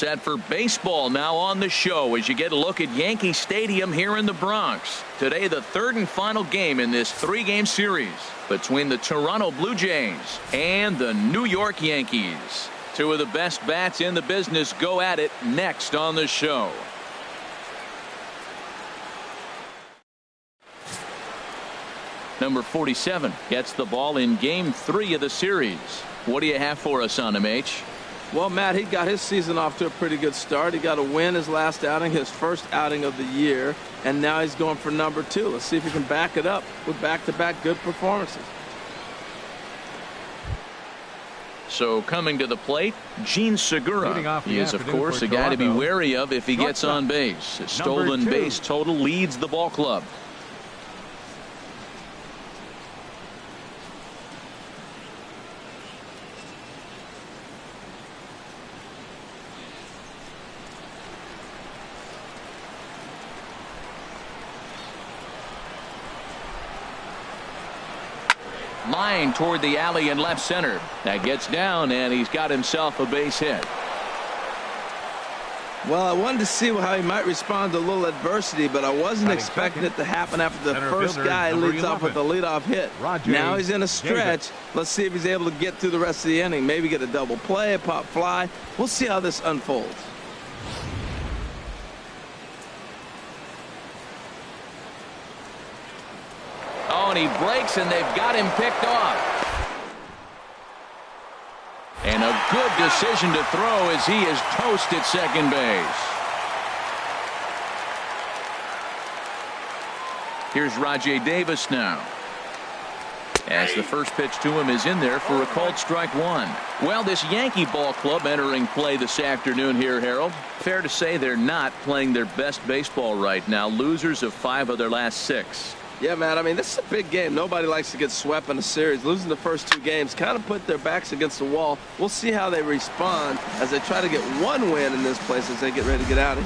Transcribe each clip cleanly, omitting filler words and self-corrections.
set for baseball now on the show as you get a look at Yankee Stadium here in the Bronx. Today, the third and final game in this three-game series between the Toronto Blue Jays and the New York Yankees. Two of the best bats in the business go at it next on the show. Number 47 gets the ball in game 3 of the series. What do you have for us on him, H? Well, Matt, he got his season off to a pretty good start. He got a win his last outing, his first outing of the year, and now he's going for number 2. Let's see if he can back it up with back-to-back good performances. So coming to the plate, Gene Segura. He is, of course, a guy to be wary of if he gets on base. His stolen base total leads the ball club. Line toward the alley in left center. That gets down, and he's got himself a base hit. Well, I wanted to see how he might respond to a little adversity, but I wasn't expecting it to happen after the first guy leads off with a leadoff hit. Now he's in a stretch. Let's see if he's able to get through the rest of the inning. Maybe get a double play, a pop fly. We'll see how this unfolds. And he breaks, and they've got him picked off. And a good decision to throw as he is toast at second base. Here's Rajay Davis now, as the first pitch to him is in there for a called strike 1. Well, this Yankee ball club entering play this afternoon here, Harold. Fair to say they're not playing their best baseball right now. Losers of 5 of their last 6. Yeah, man, I mean, this is a big game. Nobody likes to get swept in a series. Losing the first 2 games kind of put their backs against the wall. We'll see how they respond as they try to get 1 win in this place as they get ready to get out of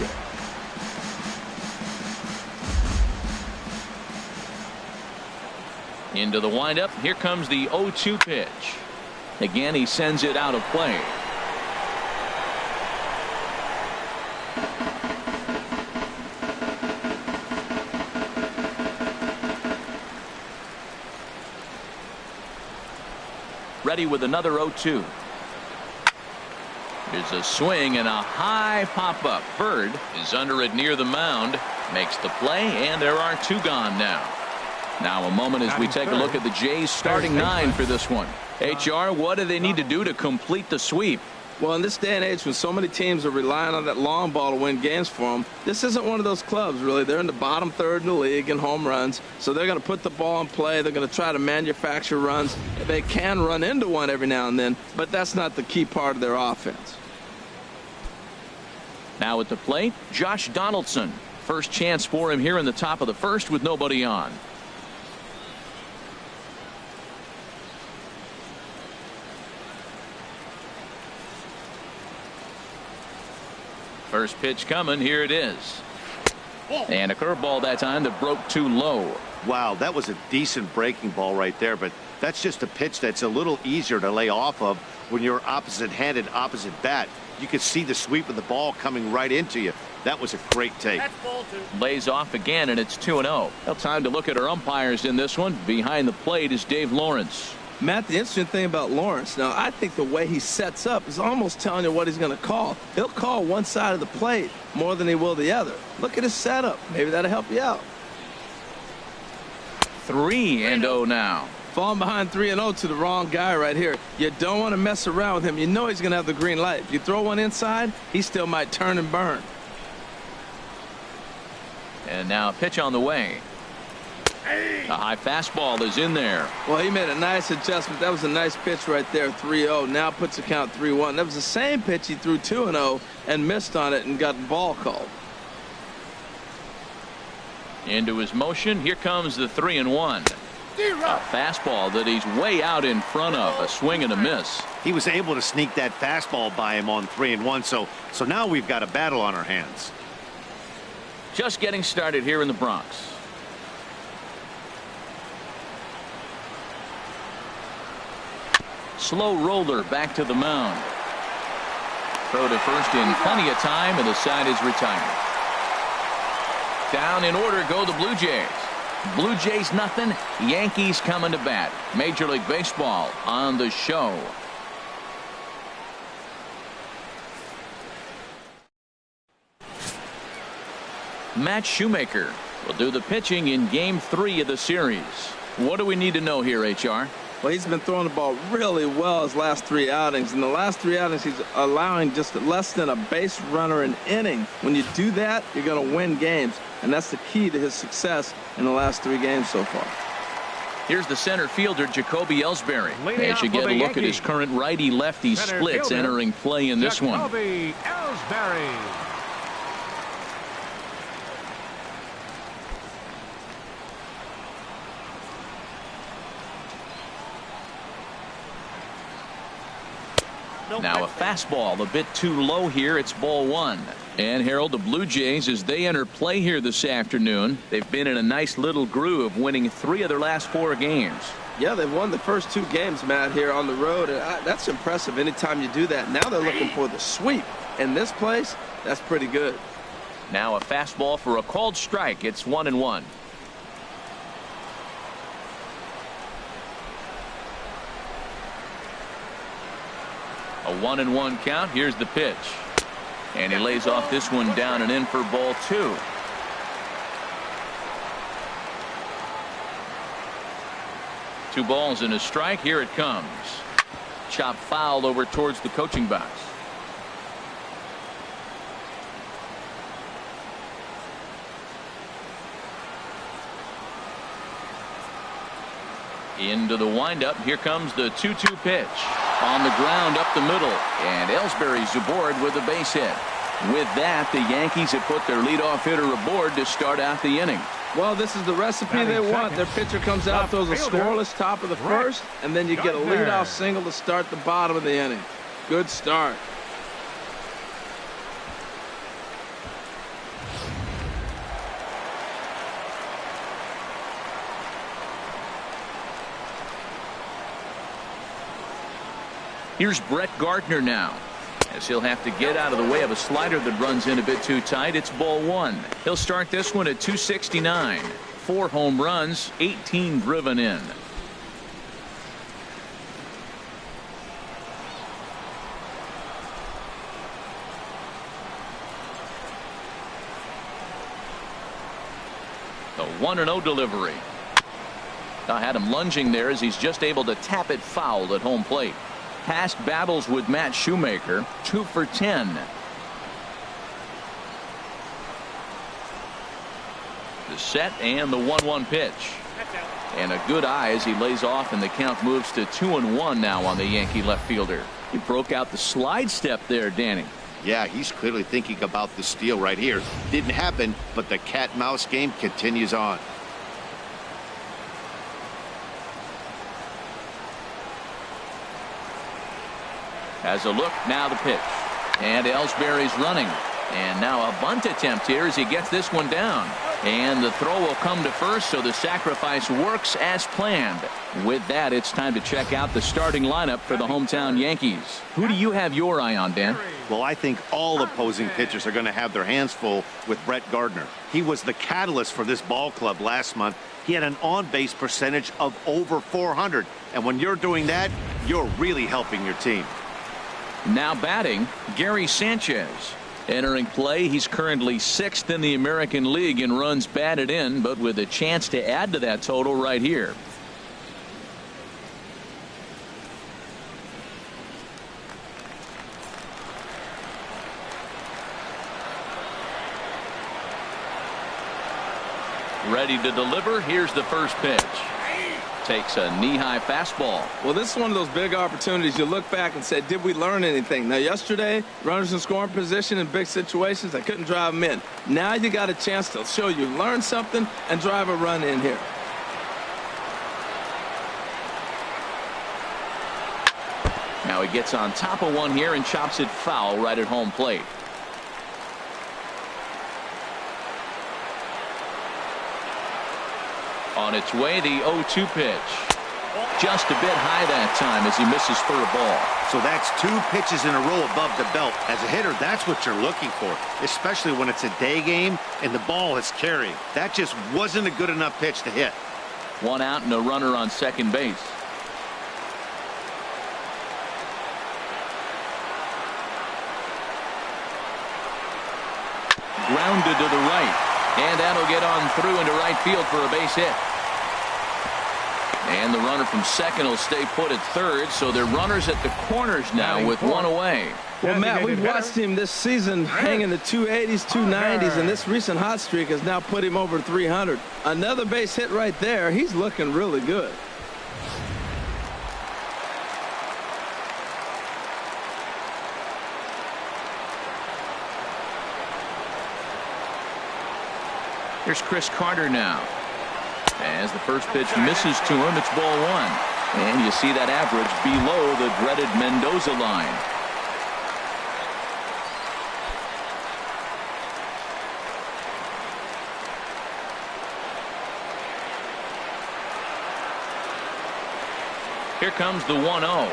here. Into the windup. Here comes the 0-2 pitch. Again, he sends it out of play. Ready with another 0-2. There's a swing and a high pop-up. Bird is under it near the mound. Makes the play, and there are 2 gone now. Now a moment as we take a look at the Jays starting 9 for this one. HR, what do they need to do to complete the sweep? Well, in this day and age when so many teams are relying on that long ball to win games for them, this isn't one of those clubs, really. They're in the bottom third in the league in home runs, so they're going to put the ball in play. They're going to try to manufacture runs. They can run into one every now and then, but that's not the key part of their offense. Now at the plate, Josh Donaldson. First chance for him here in the top of the first with nobody on. First pitch coming. Here it is. And a curveball that time that broke too low. Wow, that was a decent breaking ball right there, but that's just a pitch that's a little easier to lay off of when you're opposite-handed, opposite bat. You could see the sweep of the ball coming right into you. That was a great take. Lays off again, and it's 2-0. Well, time to look at our umpires in this one. Behind the plate is Dave Lawrence. Matt, the interesting thing about Lawrence, now I think the way he sets up is almost telling you what he's going to call. He'll call one side of the plate more than he will the other. Look at his setup. Maybe that'll help you out. 3-0 now. Falling behind 3-0 to the wrong guy right here. You don't want to mess around with him. You know he's going to have the green light. If you throw one inside, he still might turn and burn. And now a pitch on the way. A high fastball is in there. Well, he made a nice adjustment. That was a nice pitch right there, 3-0. Now puts the count 3-1. That was the same pitch he threw 2-0 and missed on it and got the ball called. Into his motion. Here comes the 3-1. A fastball that he's way out in front of. A swing and a miss. He was able to sneak that fastball by him on 3-1. So now we've got a battle on our hands. Just getting started here in the Bronx. Slow roller back to the mound. Throw to first in plenty of time, and the side is retired. Down in order go the Blue Jays. Blue Jays nothing. Yankees coming to bat. Major League Baseball on the show. Matt Shoemaker will do the pitching in Game 3 of the series. What do we need to know here, HR? Well, he's been throwing the ball really well his last 3 outings. In the last 3 outings, he's allowing just less than a base runner an inning. When you do that, you're going to win games, and that's the key to his success in the last 3 games so far. Here's the center fielder, Jacoby Ellsbury. As you get a look at his current righty-lefty splits entering play in this one. Jacoby Ellsbury. Now a fastball a bit too low here. It's ball 1. And Harold, the Blue Jays, as they enter play here this afternoon, they've been in a nice little groove, winning 3 of their last 4 games. Yeah, they've won the first 2 games, Matt, here on the road. And that's impressive anytime you do that. Now they're looking for the sweep. In this place, that's pretty good. Now a fastball for a called strike. It's 1-1. A 1-1 count. Here's the pitch. And he lays off this one down and in for ball 2. Two balls and a strike. Here it comes. Chop foul over towards the coaching box. Into the windup. Here comes the 2-2 pitch. On the ground up the middle. And Ellsbury's aboard with a base hit. With that, the Yankees have put their leadoff hitter aboard to start out the inning. Well, this is the recipe they want. Their pitcher comes out, throws a scoreless top of the first, and then you get a leadoff single to start the bottom of the inning. Good start. Here's Brett Gardner now, as he'll have to get out of the way of a slider that runs in a bit too tight. It's ball 1. He'll start this one at 269. 4 home runs, 18 driven in. The 1-0 delivery. I had him lunging there as he's just able to tap it foul at home plate. Past battles with Matt Shoemaker, 2 for 10. The set and the 1-1 pitch. And a good eye as he lays off, and the count moves to 2-1 now on the Yankee left fielder. He broke out the slide step there, Danny. Yeah, he's clearly thinking about the steal right here. Didn't happen, but the cat-mouse game continues on. Has a look, now the pitch. And Ellsbury's running. And now a bunt attempt here as he gets this one down. And the throw will come to first, so the sacrifice works as planned. With that, it's time to check out the starting lineup for the hometown Yankees. Who do you have your eye on, Dan? Well, I think all opposing pitchers are going to have their hands full with Brett Gardner. He was the catalyst for this ball club last month. He had an on-base percentage of over 400. And when you're doing that, you're really helping your team. Now batting, Gary Sanchez. Entering play, he's currently 6th in the American League in runs batted in, but with a chance to add to that total right here. Ready to deliver. Here's the first pitch. Takes a knee-high fastball. Well, this is one of those big opportunities. You look back and say, did we learn anything? Now, yesterday, runners in scoring position in big situations, I couldn't drive them in. Now you got a chance to show you learned something and drive a run in here. Now he gets on top of one here and chops it foul right at home plate. On its way, the 0-2 pitch. Just a bit high that time as he misses for a ball. So that's 2 pitches in a row above the belt. As a hitter, that's what you're looking for, especially when it's a day game and the ball is carrying. That just wasn't a good enough pitch to hit. 1 out and a runner on second base. Grounded to the right. And that'll get on through into right field for a base hit. And the runner from second will stay put at third, so they're runners at the corners now with 1 away. Well, Matt, we've watched him this season hang in the 280s, 290s, and this recent hot streak has now put him over 300. Another base hit right there. He's looking really good. Here's Chris Carter now. As the first pitch misses to him, it's ball 1. And you see that average below the dreaded Mendoza line. Here comes the 1-0.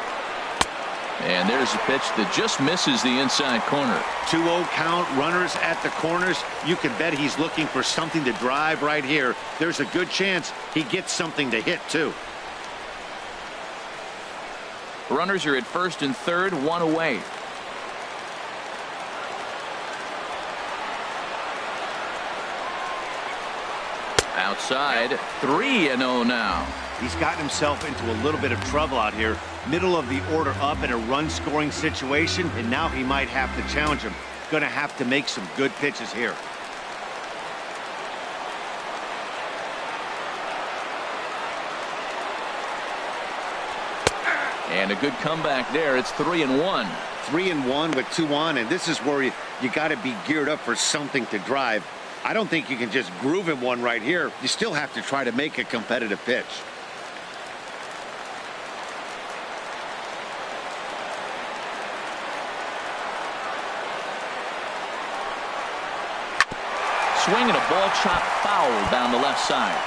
And there's a pitch that just misses the inside corner. 2-0 count, runners at the corners. You can bet he's looking for something to drive right here. There's a good chance he gets something to hit, too. Runners are at first and third, 1 away. Outside, 3-0 now. He's gotten himself into a little bit of trouble out here. Middle of the order up in a run-scoring situation, and now he might have to challenge him. Going to have to make some good pitches here. And a good comeback there. It's 3-1. 3-1 with 2 on, and this is where you got to be geared up for something to drive. I don't think you can just groove him one right here. You still have to try to make a competitive pitch. Swing and a ball chopped foul down the left side.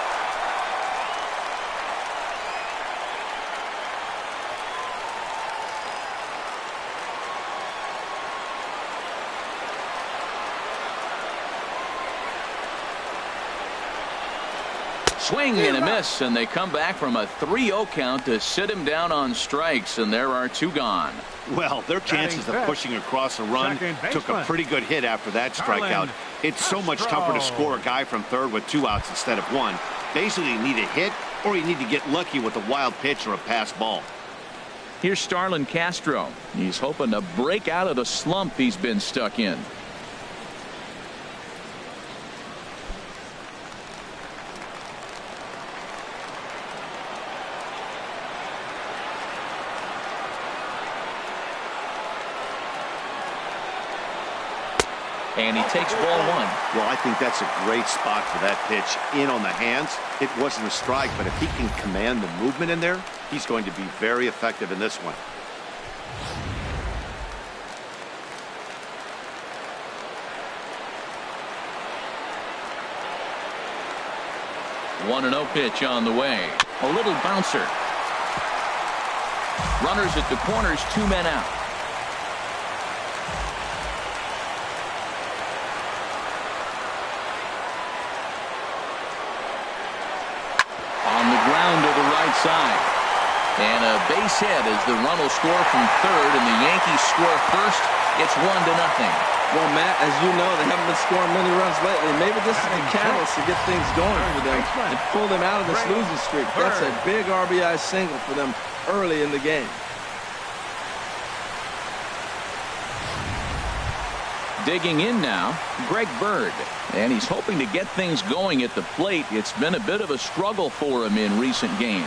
Swing and a miss, and they come back from a 3-0 count to sit him down on strikes, and there are 2 gone. Well, their chances of pushing across a run took a pretty good hit after that strikeout. It's so much tougher to score a guy from third with 2 outs instead of 1. Basically, you need a hit, or you need to get lucky with a wild pitch or a pass ball. Here's Starlin Castro. He's hoping to break out of the slump he's been stuck in. And he takes ball 1. Well, I think that's a great spot for that pitch. In on the hands. It wasn't a strike, but if he can command the movement in there, he's going to be very effective in this one. One 1-0 pitch on the way. A little bouncer. Runners at the corners, 2 men out. Side. And a base hit as the run will score from third and the Yankees score first. It's 1-0. Well, Matt, as you know, they haven't been scoring many runs lately. Maybe this is the catalyst to get things going for them and pull them out of this losing streak. That's a big RBI single for them early in the game. Digging in now, Greg Bird. And he's hoping to get things going at the plate. It's been a bit of a struggle for him in recent games.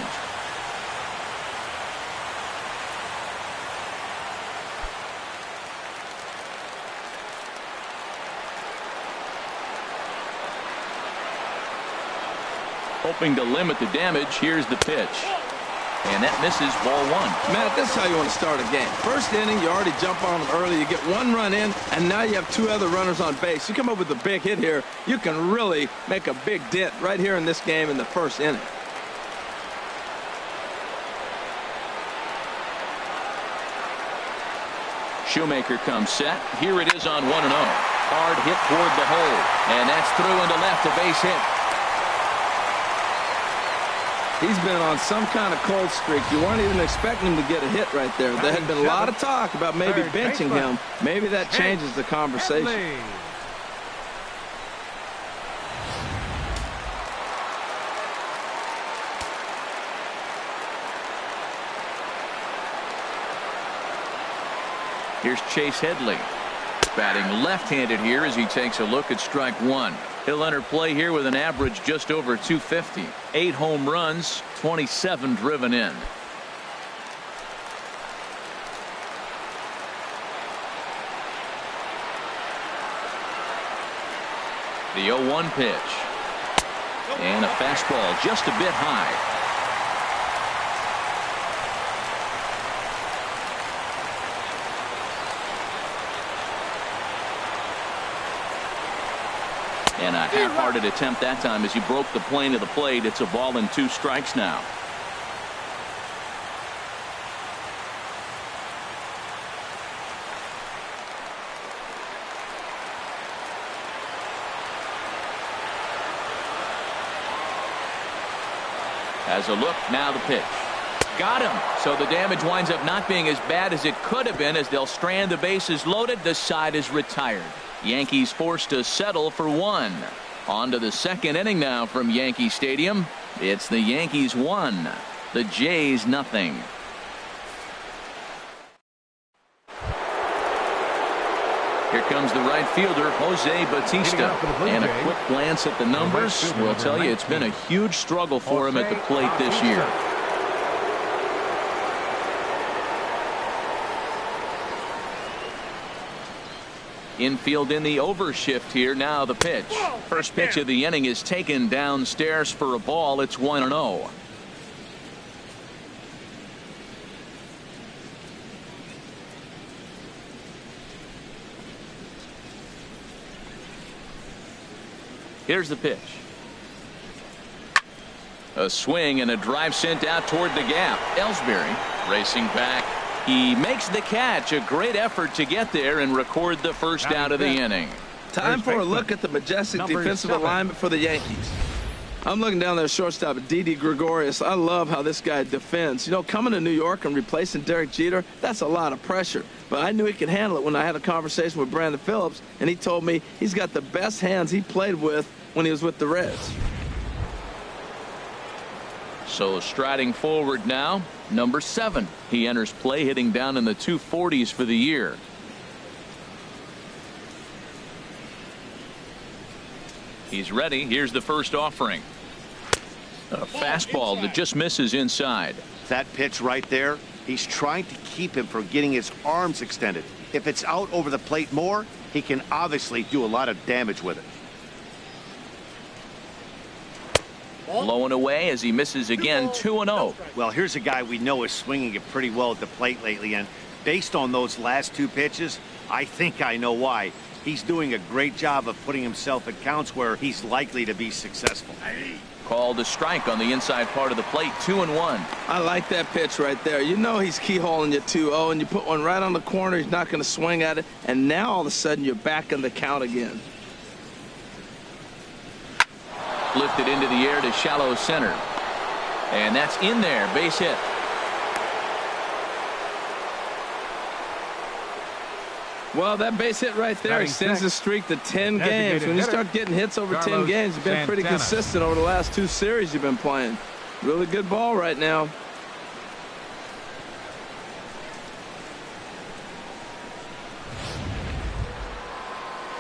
Hoping to limit the damage. Here's the pitch. And that misses, ball 1. Matt, this is how you want to start a game. First inning, you already jump on them early. You get 1 run in, and now you have 2 other runners on base. You come up with a big hit here, you can really make a big dent right here in this game in the first inning. Shoemaker comes set. Here it is on 1-0. Hard hit toward the hole. And that's through into left, a base hit. He's been on some kind of cold streak. You weren't even expecting him to get a hit right there. There had been a lot of talk about maybe benching him. Maybe that changes the conversation. Here's Chase Headley. Batting left-handed here as he takes a look at strike one. He'll enter play here with an average just over 250. 8 home runs, 27 driven in. The 0-1 pitch. And a fastball just a bit high. And a half-hearted attempt that time as he broke the plane of the plate. It's a ball and 2 strikes now. Has a look, now the pitch. Got him. So the damage winds up not being as bad as it could have been as they'll strand the bases loaded. The side is retired. Yankees forced to settle for 1. On to the second inning now from Yankee Stadium. It's the Yankees 1, the Jays nothing. Here comes the right fielder, Jose Bautista. And a quick glance at the numbers will tell you it's been a huge struggle for him at the plate this year. Infield in the overshift here. Now the pitch. First pitch of the inning is taken downstairs for a ball. It's 1-0. Here's the pitch. A swing and a drive sent out toward the gap. Ellsbury racing back. He makes the catch. A great effort to get there and record the first out of the inning. Time for a look at the majestic defensive alignment for the Yankees. I'm looking down there at shortstop at Didi Gregorius. I love how this guy defends. You know, coming to New York and replacing Derek Jeter, that's a lot of pressure. But I knew he could handle it when I had a conversation with Brandon Phillips, and he told me he's got the best hands he played with when he was with the Reds. So striding forward now, number 7. He enters play hitting down in the 240s for the year. He's ready. Here's the first offering. A fastball that just misses inside. That pitch right there, he's trying to keep him from getting his arms extended. If it's out over the plate more, he can obviously do a lot of damage with it. Low and away as he misses again. 2-0. Well, here's a guy we know is swinging it pretty well at the plate lately, and based on those last 2 pitches, I think I know why. He's doing a great job of putting himself at counts where he's likely to be successful. Called a strike on the inside part of the plate. 2-1. I like that pitch right there. You know he's keyholing you 2-0, and you put one right on the corner. He's not going to swing at it, and now all of a sudden you're back in the count again. Lifted into the air to shallow center. And that's in there. Base hit. Well, that base hit right there extends the streak to 10 games. When you start getting hits over 10 games, you've been pretty consistent over the last 2 series you've been playing. Really good ball right now.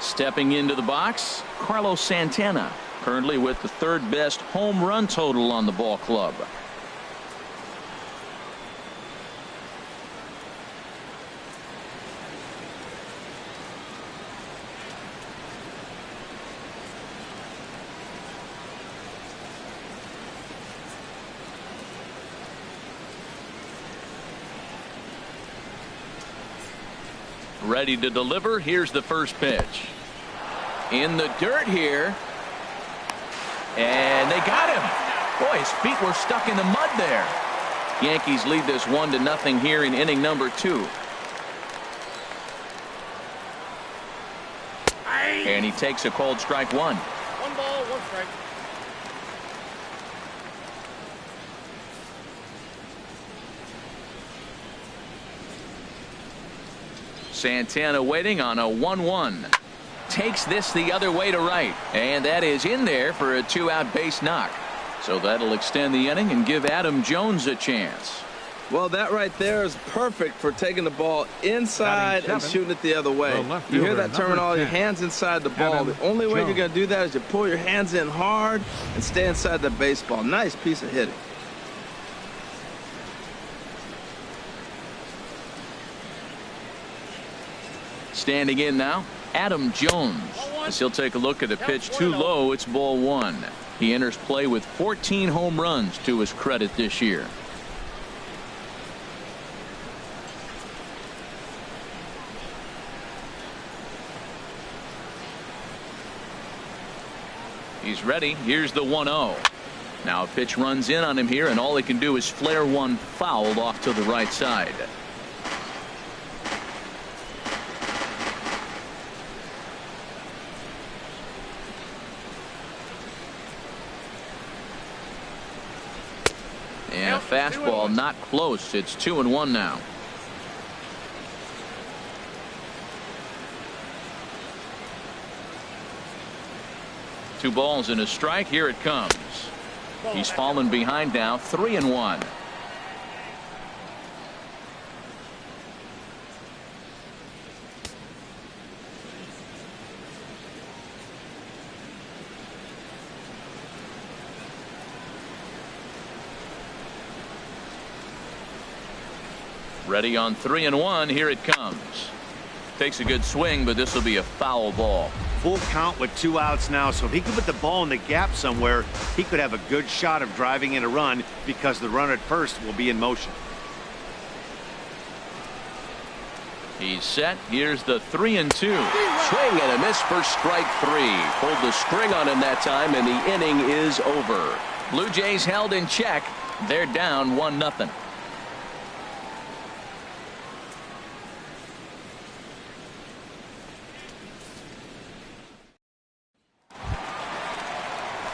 Stepping into the box, Carlos Santana. Currently with the 3rd best home run total on the ball club. Ready to deliver. Here's the first pitch. In the dirt here. And they got him. Boy, his feet were stuck in the mud there. Yankees lead this 1-0 here in inning number 2. And he takes a called strike one. 1 ball, 1 strike. Santana waiting on a 1-1. Takes this the other way to right. And that is in there for a 2-out base knock. So that'll extend the inning and give Adam Jones a chance. Well, that right there is perfect for taking the ball inside and shooting it the other way. You hear that terminology, hands inside the ball. The only way you're going to do that is you pull your hands in hard and stay inside the baseball. Nice piece of hitting. Standing in now, Adam Jones. As he'll take a look at the pitch too low, it's ball 1. He enters play with 14 home runs to his credit this year. He's ready. Here's the 1-0. Now a pitch runs in on him here, and all he can do is flare one foul off to the right side. And a fastball not close. It's 2-1 now. Two balls and a strike. Here it comes. He's fallen behind now, 3-1. Ready on 3-1. Here it comes. Takes a good swing, but this will be a foul ball. Full count with 2 outs now, so if he could put the ball in the gap somewhere, he could have a good shot of driving in a run because the runner at first will be in motion. He's set. Here's the 3-2. Swing and a miss for strike 3. Pulled the string on him that time, and the inning is over. Blue Jays held in check. They're down 1-0.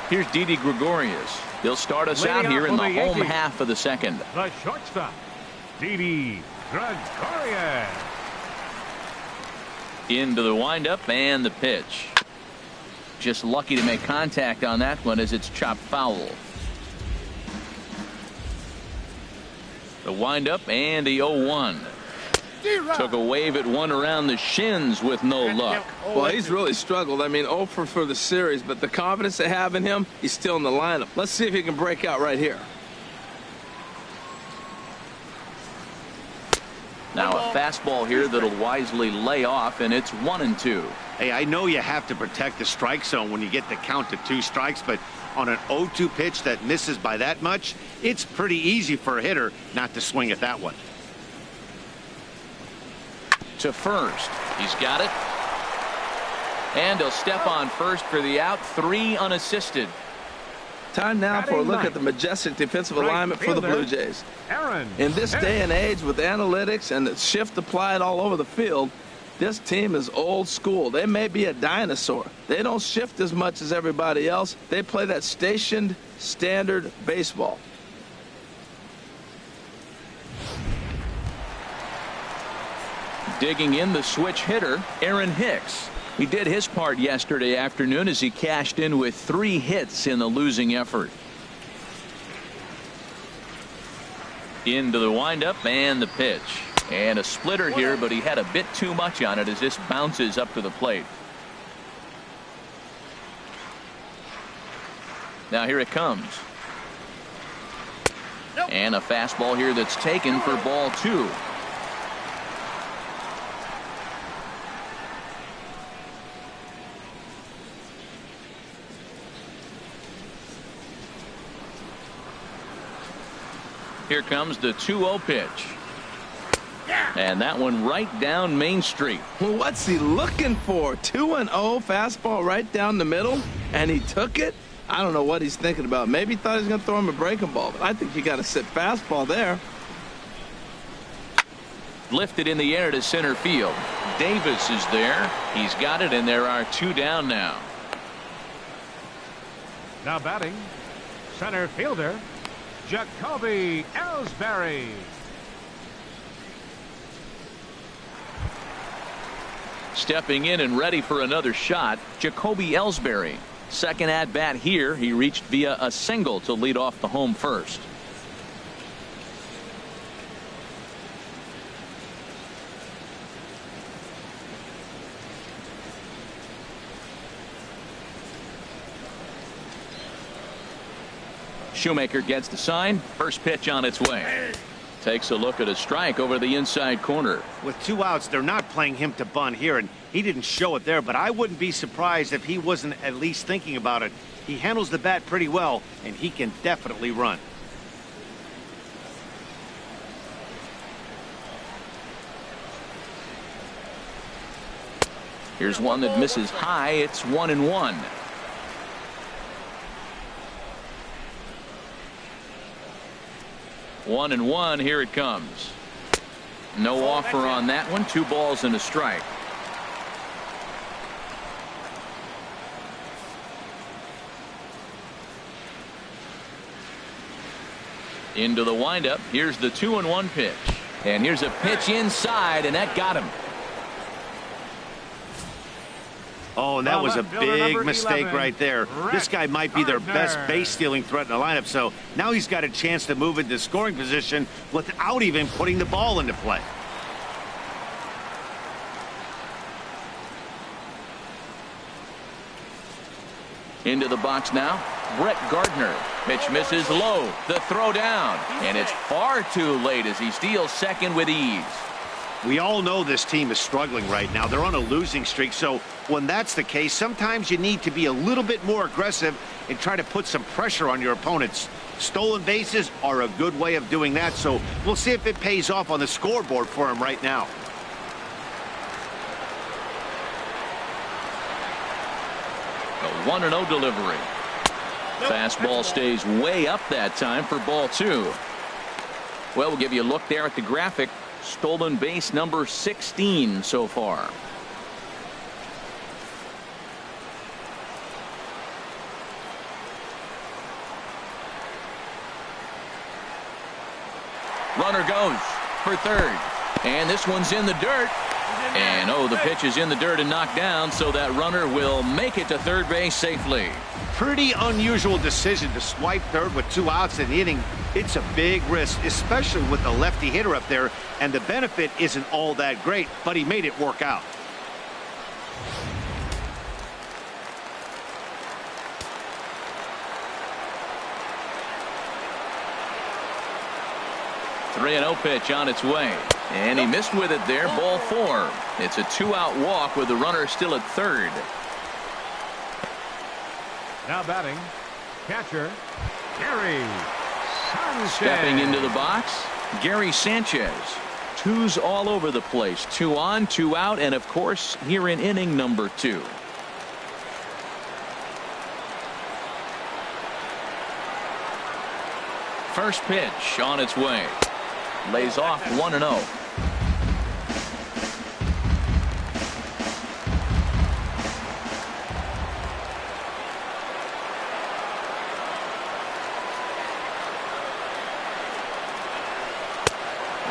Here's Didi Gregorius. He'll start us out here in the home half of the second. The shortstop, Didi Gregorius. Into the windup and the pitch. Just lucky to make contact on that one as it's chopped foul. The windup and the 0-1. Took a wave at one around the shins with no luck. Well, he's really struggled. I mean, 0 for the series, but the confidence they have in him, he's still in the lineup. Let's see if he can break out right here. Now a fastball here that'll wisely lay off, and it's 1-2. Hey, I know you have to protect the strike zone when you get the count to 2 strikes, but on an 0-2 pitch that misses by that much, it's pretty easy for a hitter not to swing at that one. To first. He's got it. And he'll step on first for the out. 3 unassisted. Time now for a look at the majestic defensive alignment for the Blue Jays. In this day and age with analytics and the shift applied all over the field, this team is old school. They may be a dinosaur. They don't shift as much as everybody else. They play that stationed standard baseball. Digging in the switch hitter, Aaron Hicks. He did his part yesterday afternoon as he cashed in with 3 hits in the losing effort. Into the windup and the pitch. And a splitter here, but he had a bit too much on it as this bounces up to the plate. Now here it comes. And a fastball here that's taken for ball 2. Here comes the 2-0 pitch. And that one right down Main Street. Well, what's he looking for? 2-0 fastball right down the middle, and he took it? I don't know what he's thinking about. Maybe he thought he was going to throw him a breaking ball, but I think you got to sit fastball there. Lifted in the air to center field. Davis is there. He's got it, and there are 2 down now. Now batting, center fielder, Jacoby Ellsbury. Stepping in and ready for another shot, Jacoby Ellsbury. Second at bat here. He reached via a single to lead off the home first. Shoemaker gets the sign. First pitch on its way. Takes a look at a strike over the inside corner. With 2 outs, they're not playing him to bunt here, and he didn't show it there, but I wouldn't be surprised if he wasn't at least thinking about it. He handles the bat pretty well, and he can definitely run. Here's one that misses high. It's 1-1. One and one. Here it comes. No offer on that one. 2 balls and a strike. Into the windup. Here's the 2-1 pitch. And here's a pitch inside, and that got him. Oh, and that was a big mistake right there. This guy might be their best base stealing threat in the lineup, so now he's got a chance to move into scoring position without even putting the ball into play. Into the box now, Brett Gardner. Pitch misses low. The throw down, and it's far too late as he steals second with ease. We all know this team is struggling right now. They're on a losing streak, so when that's the case, sometimes you need to be a little bit more aggressive and try to put some pressure on your opponents. Stolen bases are a good way of doing that, so we'll see if it pays off on the scoreboard for him right now. A 1-0 delivery. Fastball stays way up that time for ball 2. Well, we'll give you a look there at the graphic. Stolen base number 16 so far. Runner goes for third, and this one's in the dirt. And oh, the pitch is in the dirt and knocked down, so that runner will make it to third base safely. Pretty unusual decision to swipe third with 2 outs in the inning. It's a big risk, especially with the lefty hitter up there, and the benefit isn't all that great, but he made it work out. Three 3-0 pitch on its way, and he missed with it there. Ball 4. It's a 2-out walk with the runner still at third. Now batting, catcher Gary Sanchez. Stepping into the box, Gary Sanchez. 2s all over the place. 2 on, 2 out, and of course here in inning number 2. First pitch on its way. Lays off 1-0.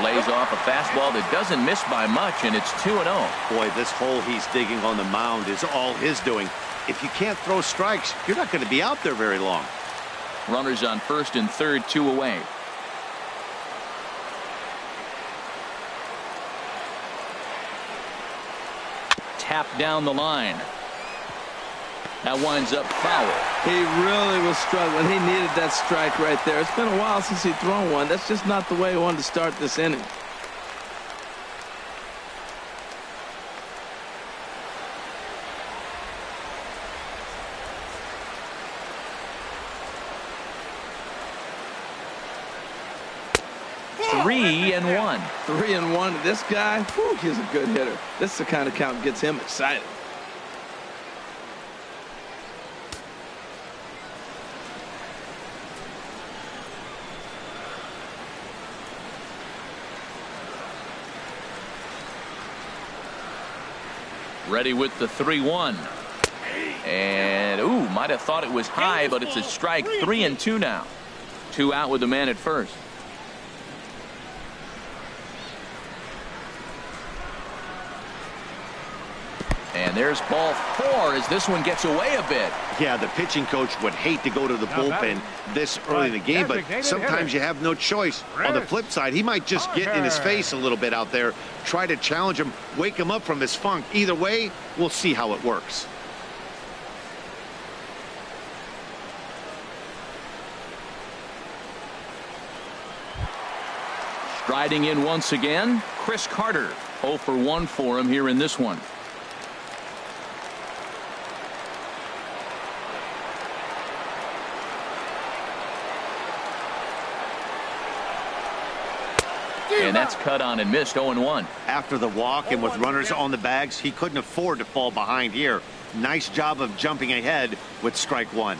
Lays off a fastball that doesn't miss by much, and it's 2-0. Boy, this hole he's digging on the mound is all his doing. If you can't throw strikes, you're not going to be out there very long. Runners on first and third, 2 away. Tap down the line. That winds up foul. He really was struggling. He needed that strike right there. It's been a while since he's thrown one. That's just not the way he wanted to start this inning. Three and one. 3-1. This guy, whew, he's a good hitter. This is the kind of count that gets him excited. Ready with the 3-1. And, ooh, might have thought it was high, but it's a strike. 3-2 now. 2 out with the man at first. And there's ball 4 as this one gets away a bit. Yeah, the pitching coach would hate to go to the bullpen this early in the game, but sometimes you have no choice. On the flip side, he might just get in his face a little bit out there, try to challenge him, wake him up from his funk. Either way, we'll see how it works. Striding in once again, Chris Carter. 0 for 1 for him here in this one. And that's cut on and missed. 0-1. After the walk and with runners on the bags, he couldn't afford to fall behind here. Nice job of jumping ahead with strike 1.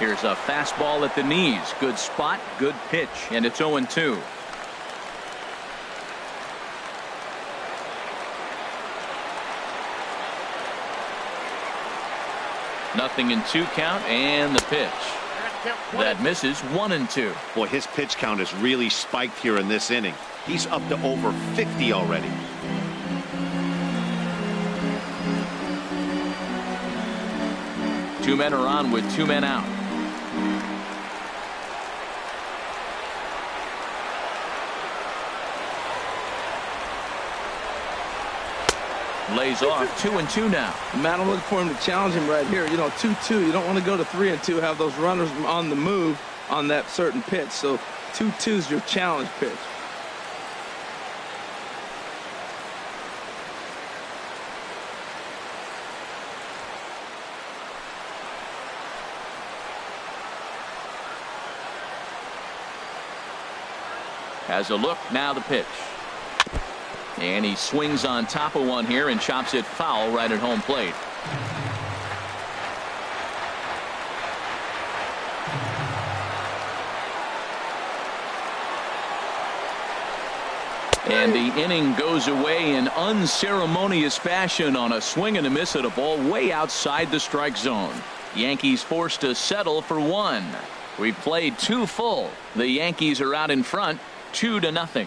Here's a fastball at the knees. Good spot, good pitch, and it's 0-2. Nothing in 2 count, and the pitch. That misses. 1-2. Boy, his pitch count has really spiked here in this inning. He's up to over 50 already. Two men are on with 2 men out. Lays off. 2-2 now. Man, I'm looking for him to challenge him right here. You know, 2-2. You don't want to go to 3-2, have those runners on the move on that certain pitch. So 2-2 is your challenge pitch. Has a look. Now the pitch. And he swings on top of one here and chops it foul right at home plate. And the inning goes away in unceremonious fashion on a swing and a miss at a ball way outside the strike zone. Yankees forced to settle for 1. We've played 2 full. The Yankees are out in front 2-0.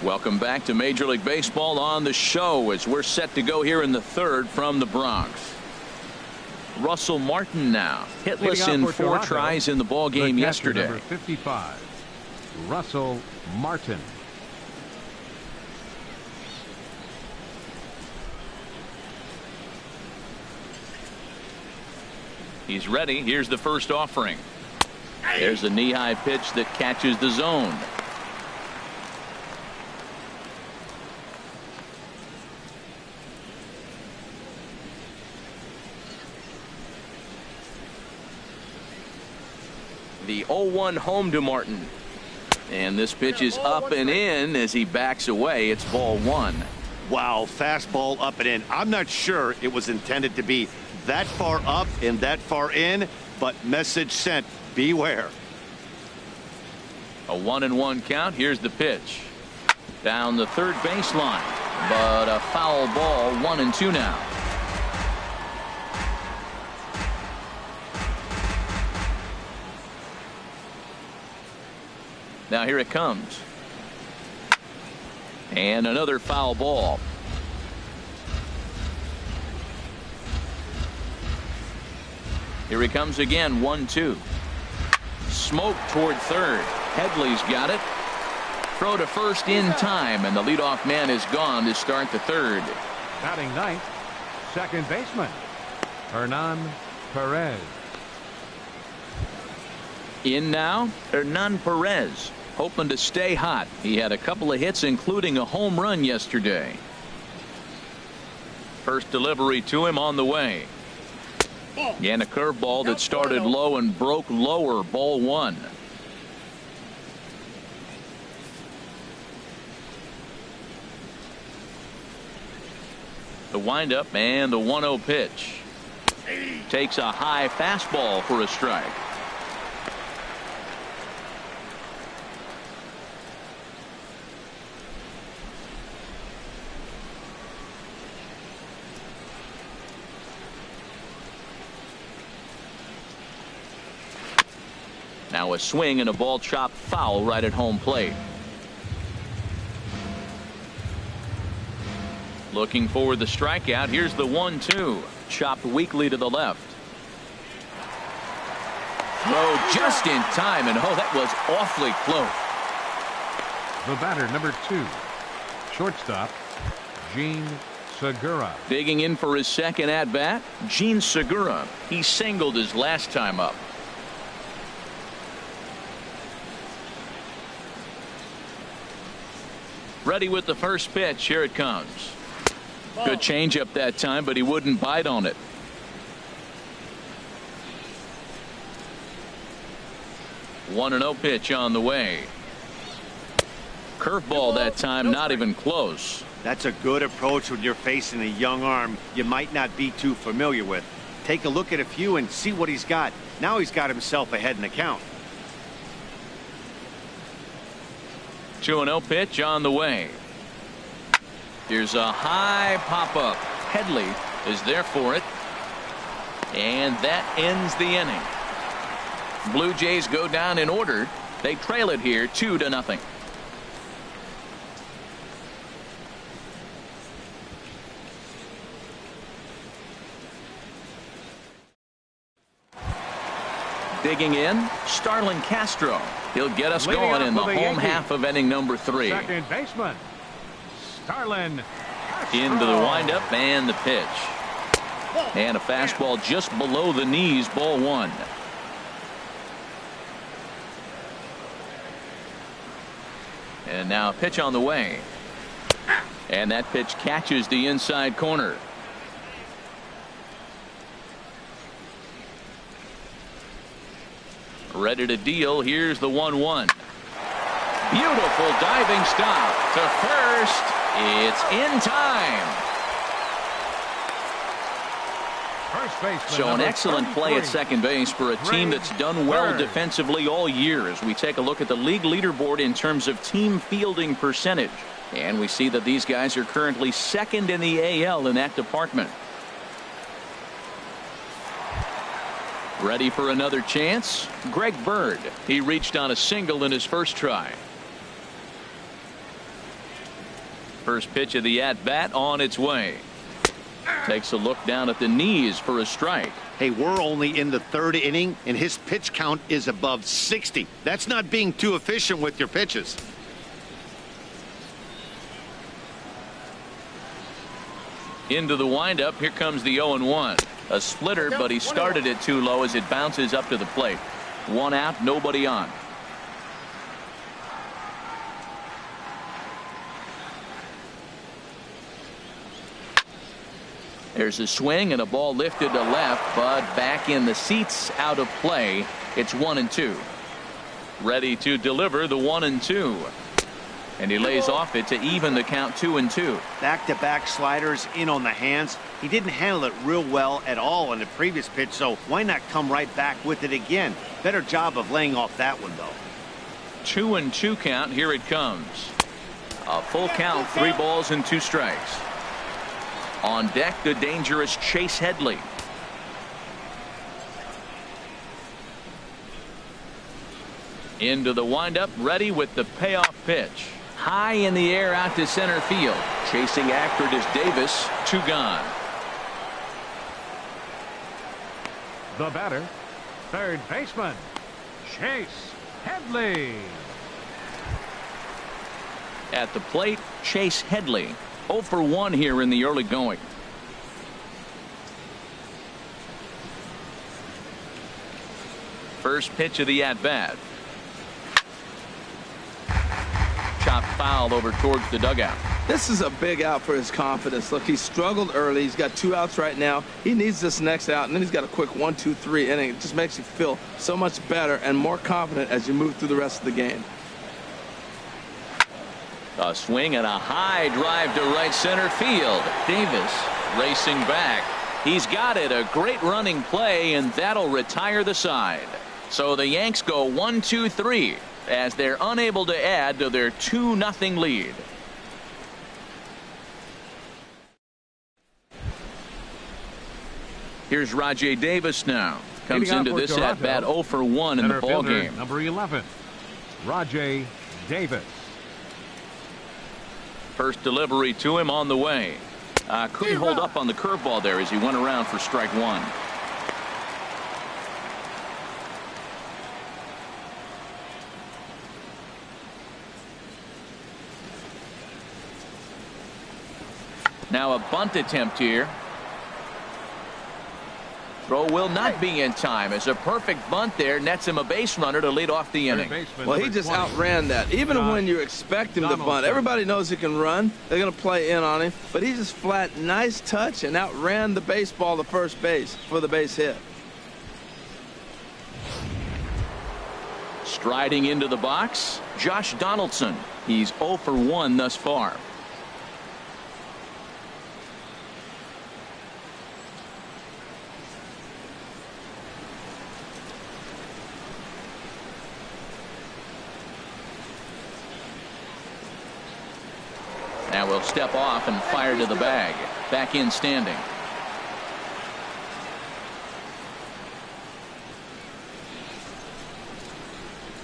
Welcome back to Major League Baseball on the show as we're set to go here in the 3rd from the Bronx. Russell Martin now hitless in 4 Toronto, tries in the ball game yesterday. Number 55, Russell Martin. He's ready. Here's the first offering. There's a knee-high pitch that catches the zone. The 0-1 home to Martin. And this pitch is up and in as he backs away. It's ball 1. Wow, fastball up and in. I'm not sure it was intended to be that far up and that far in, but message sent. Beware. A 1-1 count. Here's the pitch. Down the third baseline. But a foul ball. 1-2 now. Now here it comes. And another foul ball. Here he comes again. 1-2. Smoke toward third. Headley's got it. Throw to first in time, and the leadoff man is gone to start the 3rd. Batting 9th, second baseman, Hernan Perez. In now, Hernan Perez, hoping to stay hot. He had a couple of hits, including a home run yesterday. First delivery to him on the way. And a curveball that started low and broke lower, ball one. The windup and the 1-0 pitch. Takes a high fastball for a strike. Now a swing and a ball chopped foul right at home plate. Looking for the strikeout. Here's the 1-2. Chopped weakly to the left. Throw just in time, and oh, that was awfully close. The batter, number 2, shortstop, Gene Segura. Digging in for his second at bat, Gene Segura. He singled his last time up. Ready with the first pitch. Here it comes. Good changeup that time, but he wouldn't bite on it. One and 0 pitch on the way. Curveball that time, not even close. That's a good approach when you're facing a young arm you might not be too familiar with. Take a look at a few and see what he's got. Now he's got himself ahead in the count. 2-0 pitch on the way. Here's a high pop-up. Headley is there for it. And that ends the inning. Blue Jays go down in order. They trail it here 2-0. Digging in, Starlin Castro. He'll get us going in the home half of inning number 3. Second baseman, Starlin Castro. Into the windup and the pitch. And a fastball just below the knees, ball one. And now a pitch on the way. And that pitch catches the inside corner. Ready to deal. Here's the 1-1. Beautiful diving stop to first. It's in time. First baseman, So an excellent 33. play at second base for a team that's done well defensively all year, as we take a look at the league leaderboard in terms of team fielding percentage. And we see that these guys are currently second in the AL in that department. Ready for another chance? Greg Bird. He reached on a single in his first try. First pitch of the at-bat on its way. Takes a look down at the knees for a strike. Hey, we're only in the 3rd inning, and his pitch count is above 60. That's not being too efficient with your pitches. Into the windup. Here comes the 0-1. A splitter, but he started it too low as it bounces up to the plate. One out, nobody on. There's a swing and a ball lifted to left, but back in the seats, out of play. It's 1-2. Ready to deliver the 1-2. And he lays off it to even the count 2-2. Back-to-back sliders in on the hands. He didn't handle it real well at all in the previous pitch, so why not come right back with it again? Better job of laying off that one, though. 2-2 count. Here it comes. A full count, 3 balls and 2 strikes. On deck, the dangerous Chase Headley. Into the windup, ready with the payoff pitch. High in the air out to center field. Chasing after it is Davis. 2 gone. The batter, third baseman, Chase Headley. At the plate, Chase Headley. 0 for 1 here in the early going. First pitch of the at-bat. Chopped foul over towards the dugout. This is a big out for his confidence. Look, he struggled early. He's got 2 outs right now. He needs this next out, and then he's got a quick 1, 2, 3 inning. It just makes you feel so much better and more confident as you move through the rest of the game. A swing and a high drive to right center field. Davis racing back. He's got it. A great running play, and that'll retire the side. So the Yanks go 1, 2, 3 as they're unable to add to their 2-0 lead. Here's Rajay Davis now. Comes into this at bat 0 for 1 in the ball game. Number 11, Rajay Davis. First delivery to him on the way. Couldn't hold up on the curveball there as he went around for strike 1. Now a bunt attempt here. Throw will not be in time as a perfect bunt there nets him a base runner to lead off the inning. Well, he just outran that. Even when you expect him to bunt, everybody knows he can run. They're going to play in on him. But he just flat, nice touch, and outran the baseball to first base for the base hit. Striding into the box, Josh Donaldson. He's 0 for 1 thus far. Now we'll step off and fire to the bag. Back in standing.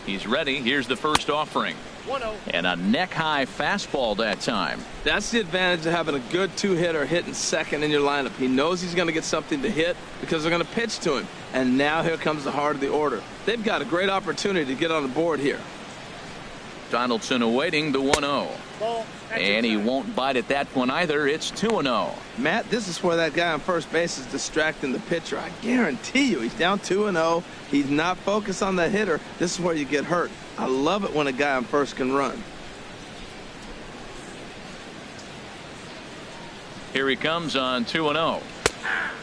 He's ready. Here's the first offering. 1-0. And a neck-high fastball that time. That's the advantage of having a good 2-hitter hitting second in your lineup. He knows he's going to get something to hit because they're going to pitch to him. And now here comes the heart of the order. They've got a great opportunity to get on the board here. Donaldson awaiting the 1-0. And he won't bite at that one either. It's 2-0. Matt, this is where that guy on first base is distracting the pitcher. I guarantee you he's down 2-0. He's not focused on the hitter. This is where you get hurt. I love it when a guy on first can run. Here he comes on 2-0.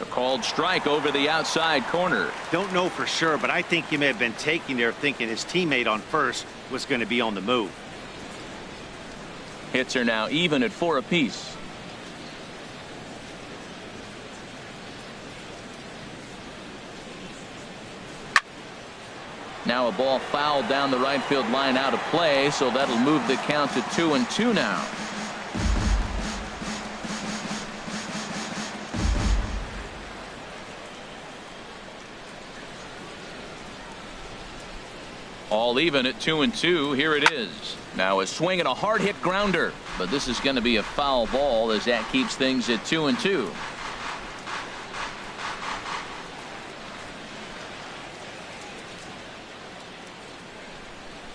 A called strike over the outside corner. Don't know for sure, but I think he may have been taking there thinking his teammate on first was going to be on the move. Hits are now even at 4 apiece. Now a ball fouled down the right field line out of play, so that'll move the count to 2-2 now. All even at 2-2. Here it is. Now a swing and a hard hit grounder, but this is going to be a foul ball as that keeps things at 2-2.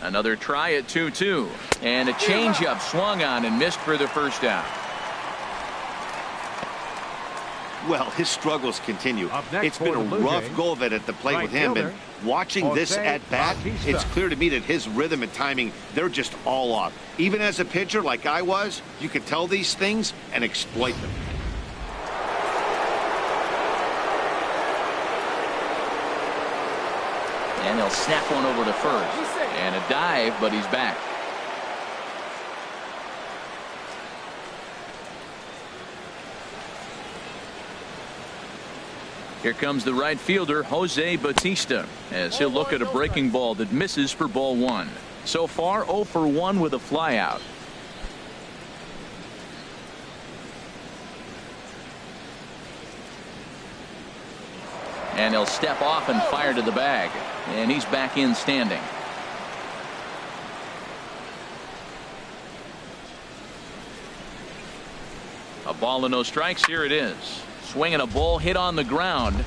Another try at 2-2, and a changeup swung on and missed for the first out. Well, his struggles continue. It's been a rough go of it at the plate with him, and watching this at bat, it's clear to me that his rhythm and timing, they're just all off. Even as a pitcher like I was, you can tell these things and exploit them. And they'll snap one over to first. And a dive, but he's back. Here comes the right fielder, Jose Bautista, as he'll look at a breaking ball that misses for ball 1. So far, 0 for 1 with a flyout. And he'll step off and fire to the bag. And he's back in standing. A ball and no strikes. Here it is. Swinging a ball hit on the ground.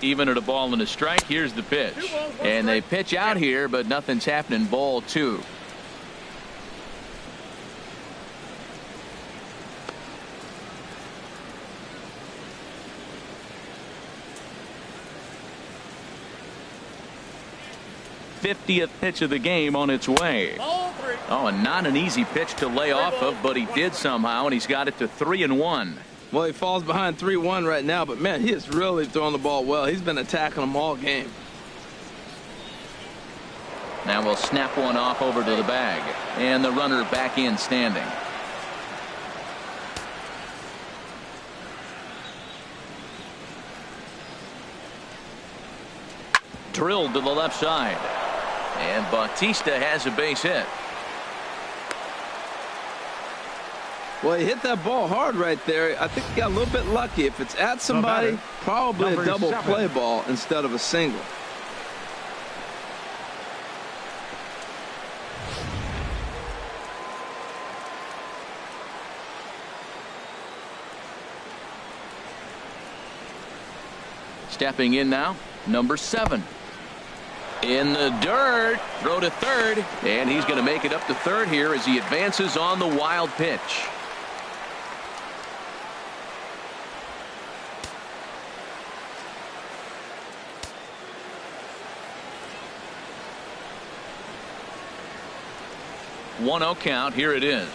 Even at a ball and a strike. Here's the pitch. And they pitch out here, but nothing's happening. Ball 2. 50th pitch of the game on its way. Oh, and not an easy pitch to lay off of, but he did somehow, and he's got it to 3-1. Well, he falls behind 3-1 right now, but man, he is really throwing the ball well. He's been attacking them all game. Now we'll snap one off over to the bag, and the runner back in standing. Drilled to the left side, and Bautista has a base hit. Well, he hit that ball hard right there. I think he got a little bit lucky. If it's at somebody, probably a double play ball instead of a single. Stepping in now, number 7. In the dirt, throw to third, and he's going to make it up to third here as he advances on the wild pitch. One-oh count. Here it is.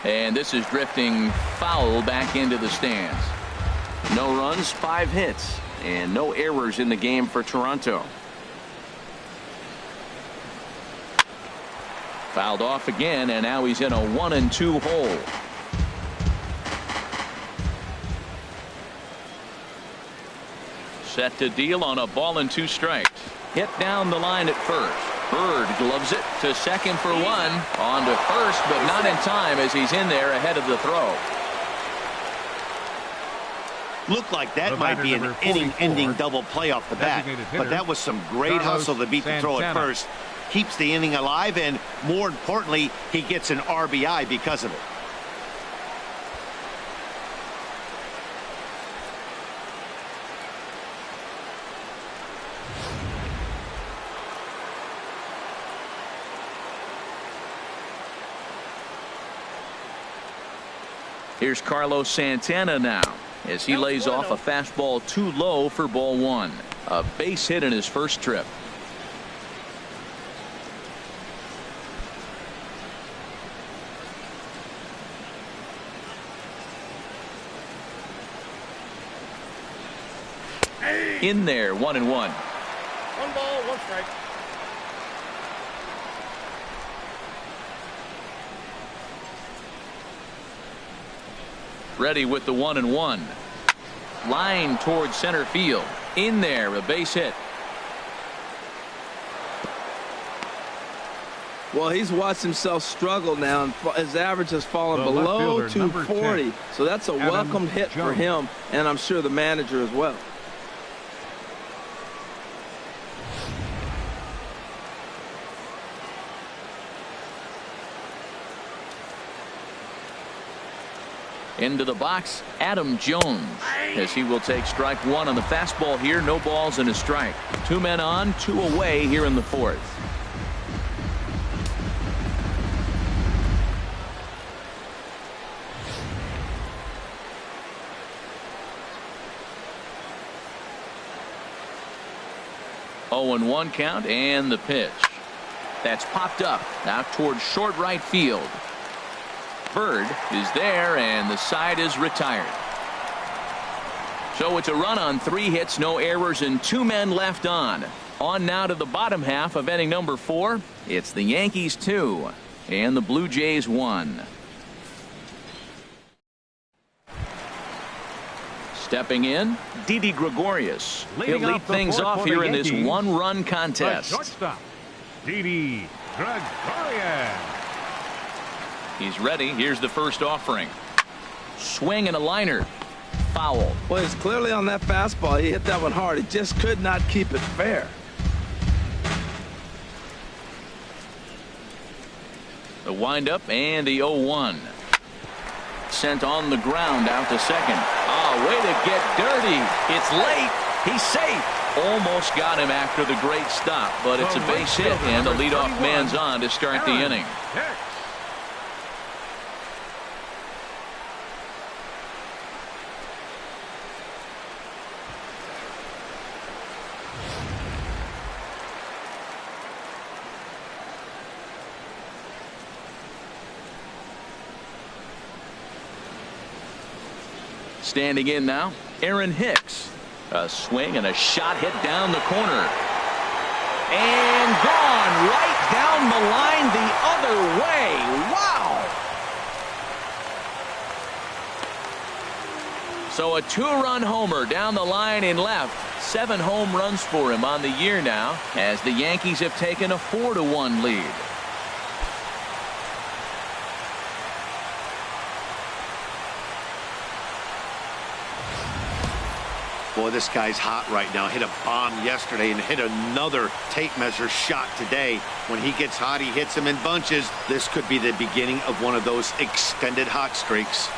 And this is drifting foul back into the stands. No runs, 5 hits, and no errors in the game for Toronto. Fouled off again, and now he's in a 1-2 hole. Set to deal on a ball and 2 strikes. Hit down the line at first. Bird gloves it to second for 1. On to first, but not in time as he's in there ahead of the throw. Looked like that might be an inning-ending double play off the bat, but that was some great hustle to beat the throw at first. Keeps the inning alive, and more importantly, he gets an RBI because of it. Here's Carlos Santana now as he lays off a fastball too low for ball 1. A base hit in his first trip. In there, 1-1. 1 ball, 1 strike. Ready with the 1-1. Line towards center field. In there, a base hit. Well, he's watched himself struggle now, and his average has fallen below 240. So that's a welcomed hit for him, and I'm sure the manager as well. Into the box, Adam Jones, as he will take strike 1 on the fastball here. No balls and a strike. 2 men on, 2 away here in the 4th. Oh, and 1 count, and the pitch. That's popped up out towards short right field. Bird is there, and the side is retired. So it's a run on 3 hits, no errors, and 2 men left on. On now to the bottom half of inning number 4. It's the Yankees 2 and the Blue Jays 1. Stepping in, Didi Gregorius. He'll lead things off here in this 1-run contest. Shortstop, Didi Gregorius. He's ready. Here's the first offering. Swing and a liner. Foul. Well, he's clearly on that fastball. He hit that one hard. He just could not keep it fair. The windup and the 0-1. Sent on the ground out to second. Oh, way to get dirty. It's late. He's safe. Almost got him after the great stop, but it's a base hit, and the leadoff man's on to start the inning. Standing in now, Aaron Hicks. A swing and a shot hit down the corner. And gone right down the line the other way. Wow. So a 2-run homer down the line in left. 7 home runs for him on the year now, as the Yankees have taken a 4-1 lead. Boy, this guy's hot right now. Hit a bomb yesterday and hit another tape measure shot today. When he gets hot, he hits them in bunches. This could be the beginning of one of those extended hot streaks.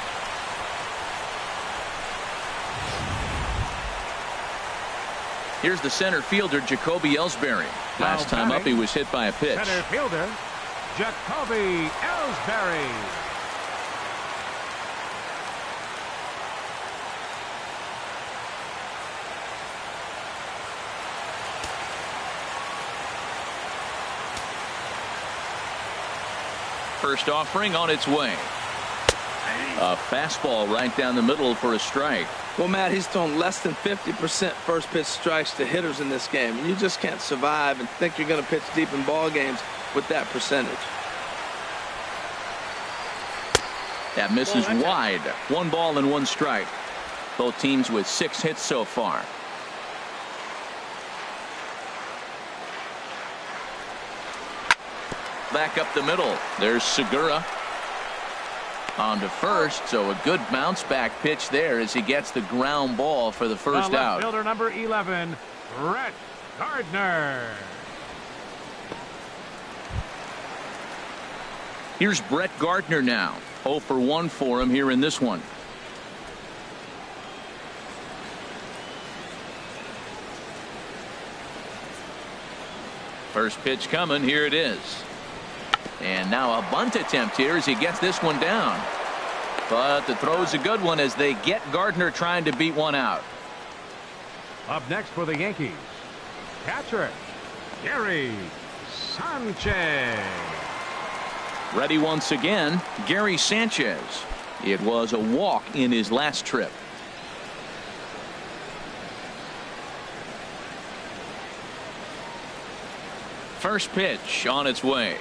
Here's the center fielder, Jacoby Ellsbury. Last time up, he was hit by a pitch. Center fielder, Jacoby Ellsbury. First offering on its way. A fastball right down the middle for a strike. Well, Matt, he's thrown less than 50% first pitch strikes to hitters in this game. And you just can't survive and think you're going to pitch deep in ball games with that percentage. That misses wide. 1 ball and 1 strike. Both teams with 6 hits so far. Back up the middle. There's Segura. On to first, so a good bounce back pitch there as he gets the ground ball for the first out. Fielder number 11, Brett Gardner. Here's Brett Gardner now. 0 for 1 for him here in this one. First pitch coming. Here it is. And now a bunt attempt here as he gets this one down. But the throw's a good one as they get Gardner trying to beat one out. Up next for the Yankees, catcher Gary Sanchez. Ready once again, Gary Sanchez. It was a walk in his last trip. First pitch on its way.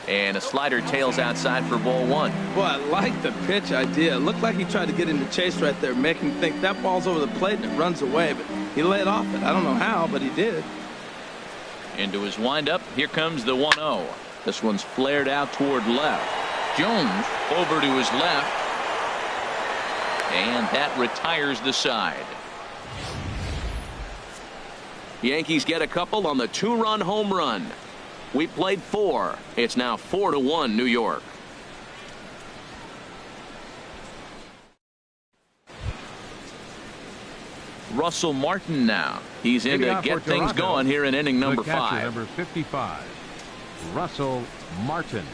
And a slider tails outside for ball 1. Boy, I like the pitch idea. It looked like he tried to get into chase right there, making him think that ball's over the plate and it runs away. But he laid off it. I don't know how, but he did. Into his windup. Here comes the 1-0. This one's flared out toward left. Jones over to his left. And that retires the side. Yankees get a couple on the 2-run home run. We played 4. It's now 4-1 New York. Russell Martin now. He's in to get things going here in inning number 5. Number 55, Russell Martin.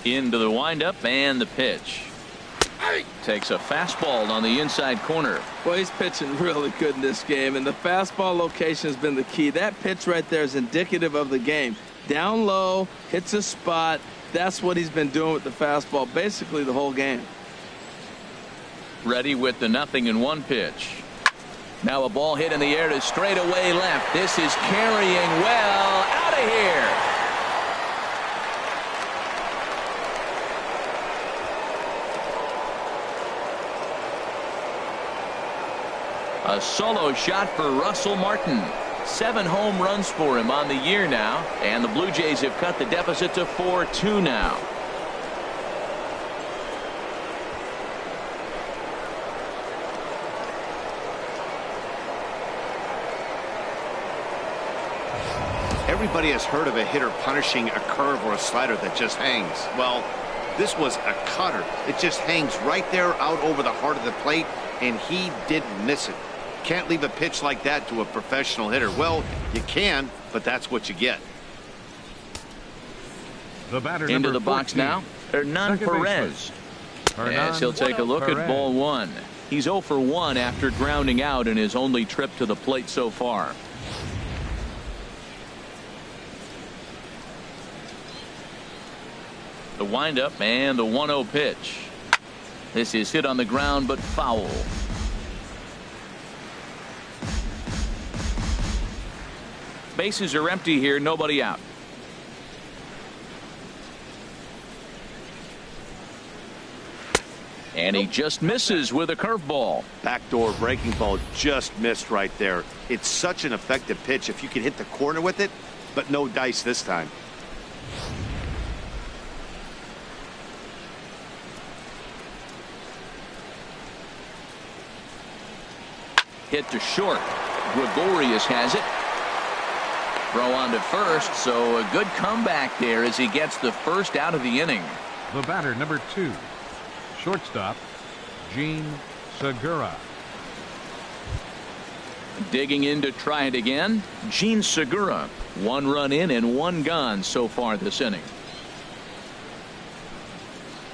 Into the windup and the pitch. Takes a fastball on the inside corner. Well, he's pitching really good in this game, and the fastball location has been the key. That pitch right there is indicative of the game. Down low, hits a spot. That's what he's been doing with the fastball basically the whole game. Ready with the 0-1 pitch. Now a ball hit in the air to straightaway left. This is carrying well out of here. A solo shot for Russell Martin. 7 home runs for him on the year now, and the Blue Jays have cut the deficit to 4-2 now. Everybody has heard of a hitter punishing a curve or a slider that just hangs. Well, this was a cutter. It just hangs right there out over the heart of the plate, and he didn't miss it. Can't leave a pitch like that to a professional hitter. Well, you can, but that's what you get. The batter into the 14, box now, Hernan Perez. As he'll take a look at ball 1. He's 0 for 1 after grounding out in his only trip to the plate so far. The windup and the 1-0 pitch. This is hit on the ground but foul. Bases are empty here, nobody out. And he just misses with a curveball. Backdoor breaking ball just missed right there. It's such an effective pitch if you can hit the corner with it, but no dice this time. Hit to short. Gregorius has it. Throw on to first, so a good comeback there as he gets the first out of the inning. The batter, number 2, shortstop, Jean Segura. Digging in to try it again, Jean Segura. 1 run in and 1 gone so far this inning.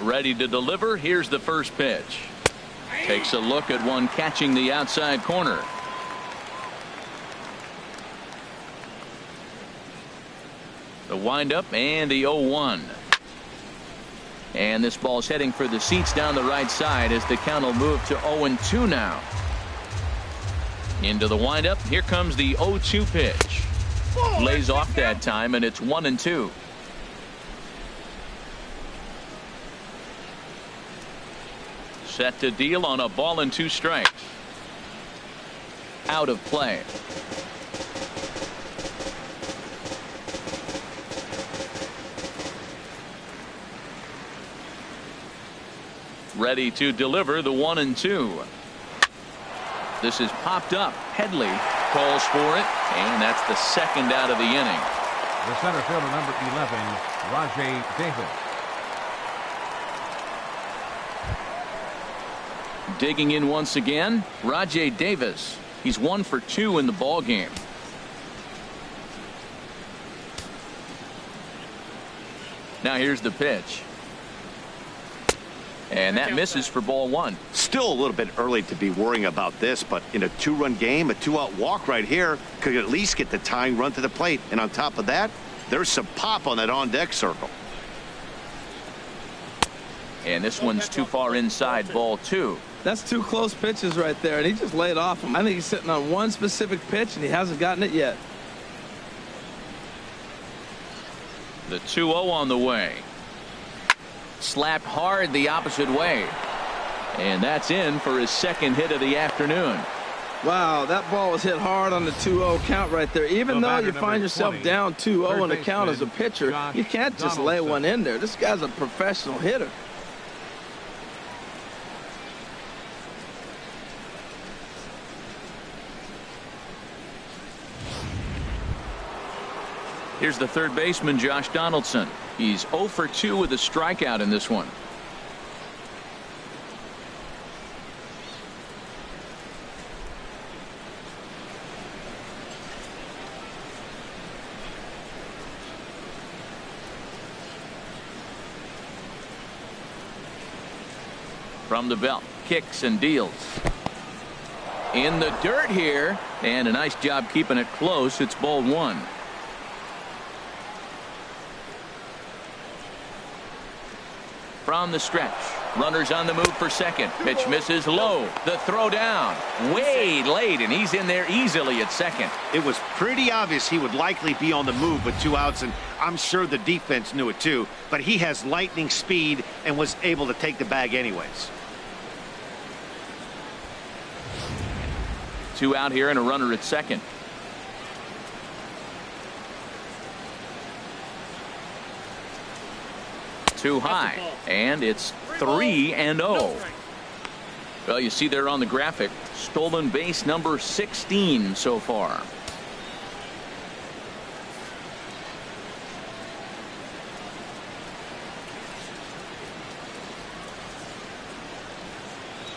Ready to deliver. Here's the first pitch. Takes a look at one catching the outside corner. The windup and the 0-1. And this ball's heading for the seats down the right side as the count will move to 0-2 now. Into the windup. Here comes the 0-2 pitch. Lays off that time, and it's 1-2. Set to deal on a ball and 2 strikes. Out of play. Ready to deliver the 1-2. This is popped up. Headley calls for it, and that's the second out of the inning. The center fielder, number 11, Rajay Davis. Digging in once again, Rajay Davis. He's 1 for 2 in the ball game. Now here's the pitch. And that misses for ball 1. Still a little bit early to be worrying about this, but in a 2-run game, a 2-out walk right here could at least get the tying run to the plate. And on top of that, there's some pop on that on-deck circle. And this one's too far inside, ball 2. That's 2 close pitches right there, and he just laid off him. I think he's sitting on one specific pitch, and he hasn't gotten it yet. The 2-0 on the way. Slapped hard the opposite way. And that's in for his second hit of the afternoon. Wow, that ball was hit hard on the 2-0 count right there. Even though you find yourself down 2-0 in the count as a pitcher, you can't just lay one in there. This guy's a professional hitter. Here's the third baseman, Josh Donaldson. He's 0 for 2 with a strikeout in this one. From the belt, kicks and deals. In the dirt here, and a nice job keeping it close. It's ball 1. From the stretch, runners on the move for second. Pitch misses low. The throw down way late, and he's in there easily at second. It was pretty obvious he would likely be on the move with 2 outs, and I'm sure the defense knew it too, but he has lightning speed and was able to take the bag anyways. 2 out here and a runner at second. Too high, and it's 3-0. Well, you see there on the graphic, stolen base number 16 so far.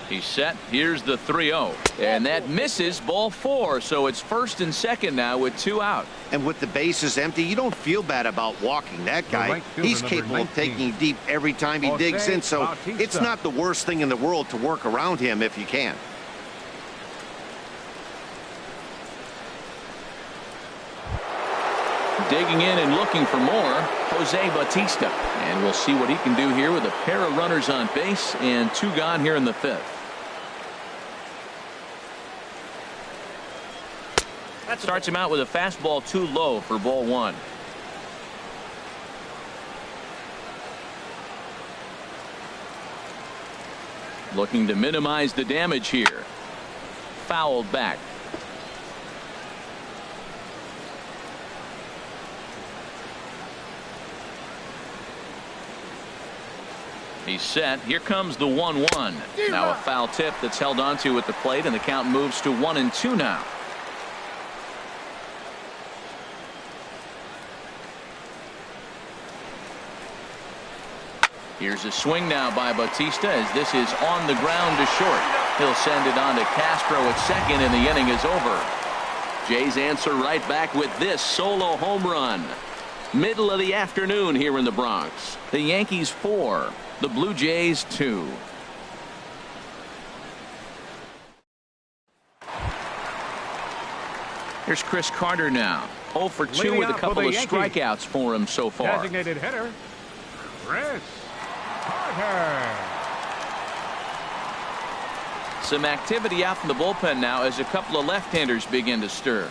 He's set. Here's the 3-0, and that misses, ball 4. So it's first and second now with 2 out. And with the bases empty, you don't feel bad about walking that guy. Right fielder, He's capable of taking deep every time he digs in, so it's not the worst thing in the world to work around him if you can. Digging in and looking for more, Jose Bautista. And we'll see what he can do here with a pair of runners on base and 2 gone here in the 5th. Starts him out with a fastball too low for ball 1. Looking to minimize the damage here. Fouled back. He's set. Here comes the 1-1. Now a foul tip that's held onto at the plate, and the count moves to 1-2 now. Here's a swing now by Bautista as this is on the ground to short. He'll send it on to Castro at second, and the inning is over. Jays answer right back with this solo home run. Middle of the afternoon here in the Bronx. The Yankees 4, the Blue Jays 2. Here's Chris Carter now. 0 for 2 with a couple of strikeouts for him so far. Designated hitter, Chris Carter. Some activity out from the bullpen now as a couple of left-handers begin to stir.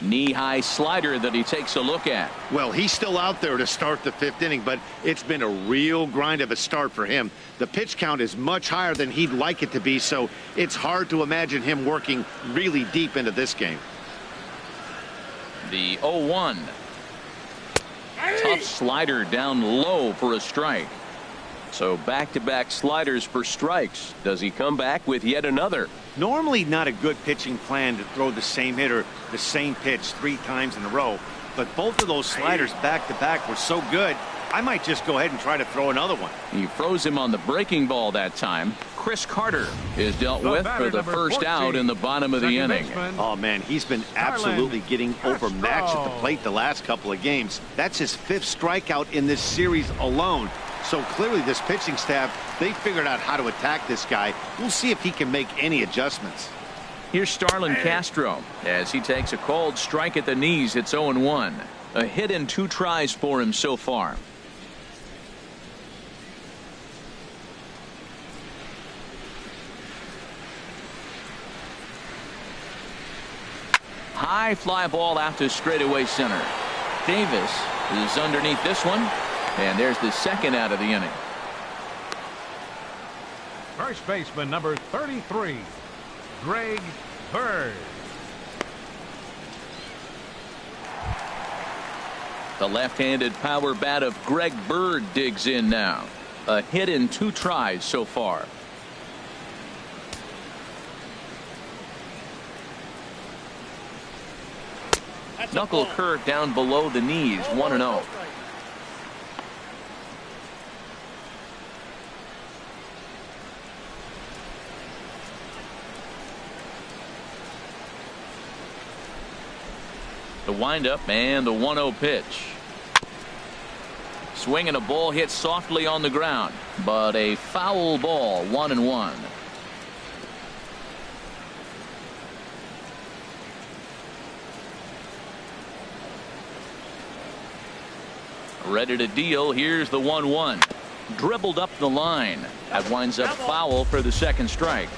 Knee-high slider that he takes a look at. Well, he's still out there to start the 5th inning, but it's been a real grind of a start for him. The pitch count is much higher than he'd like it to be, so it's hard to imagine him working really deep into this game. The 0-1. Tough slider down low for a strike. So back-to-back sliders for strikes. Does he come back with yet another? Normally not a good pitching plan to throw the same hitter the same pitch 3 times in a row, but both of those sliders back-to-back were so good, I might just go ahead and try to throw another one. He froze him on the breaking ball that time. Chris Carter is dealt with for the first out in the bottom of the inning. Oh, man, he's been absolutely getting overmatched at the plate the last couple of games. That's his 5th strikeout in this series alone. So clearly this pitching staff, they figured out how to attack this guy. We'll see if he can make any adjustments. Here's Starlin Castro as he takes a cold strike at the knees. It's 0-1. A hit in 2 tries for him so far. High fly ball out to straightaway center. Davis is underneath this one. And there's the 2nd out of the inning. First baseman number 33, Greg Bird. The left-handed power bat of Greg Bird digs in now. A hit in 2 tries so far. Knuckle curve down below the knees, 1-0. The windup and the 1-0 pitch. Swing and a ball hit softly on the ground, but a foul ball, 1-1. Ready to deal. Here's the 1-1. Dribbled up the line. That winds up foul for the 2nd strike.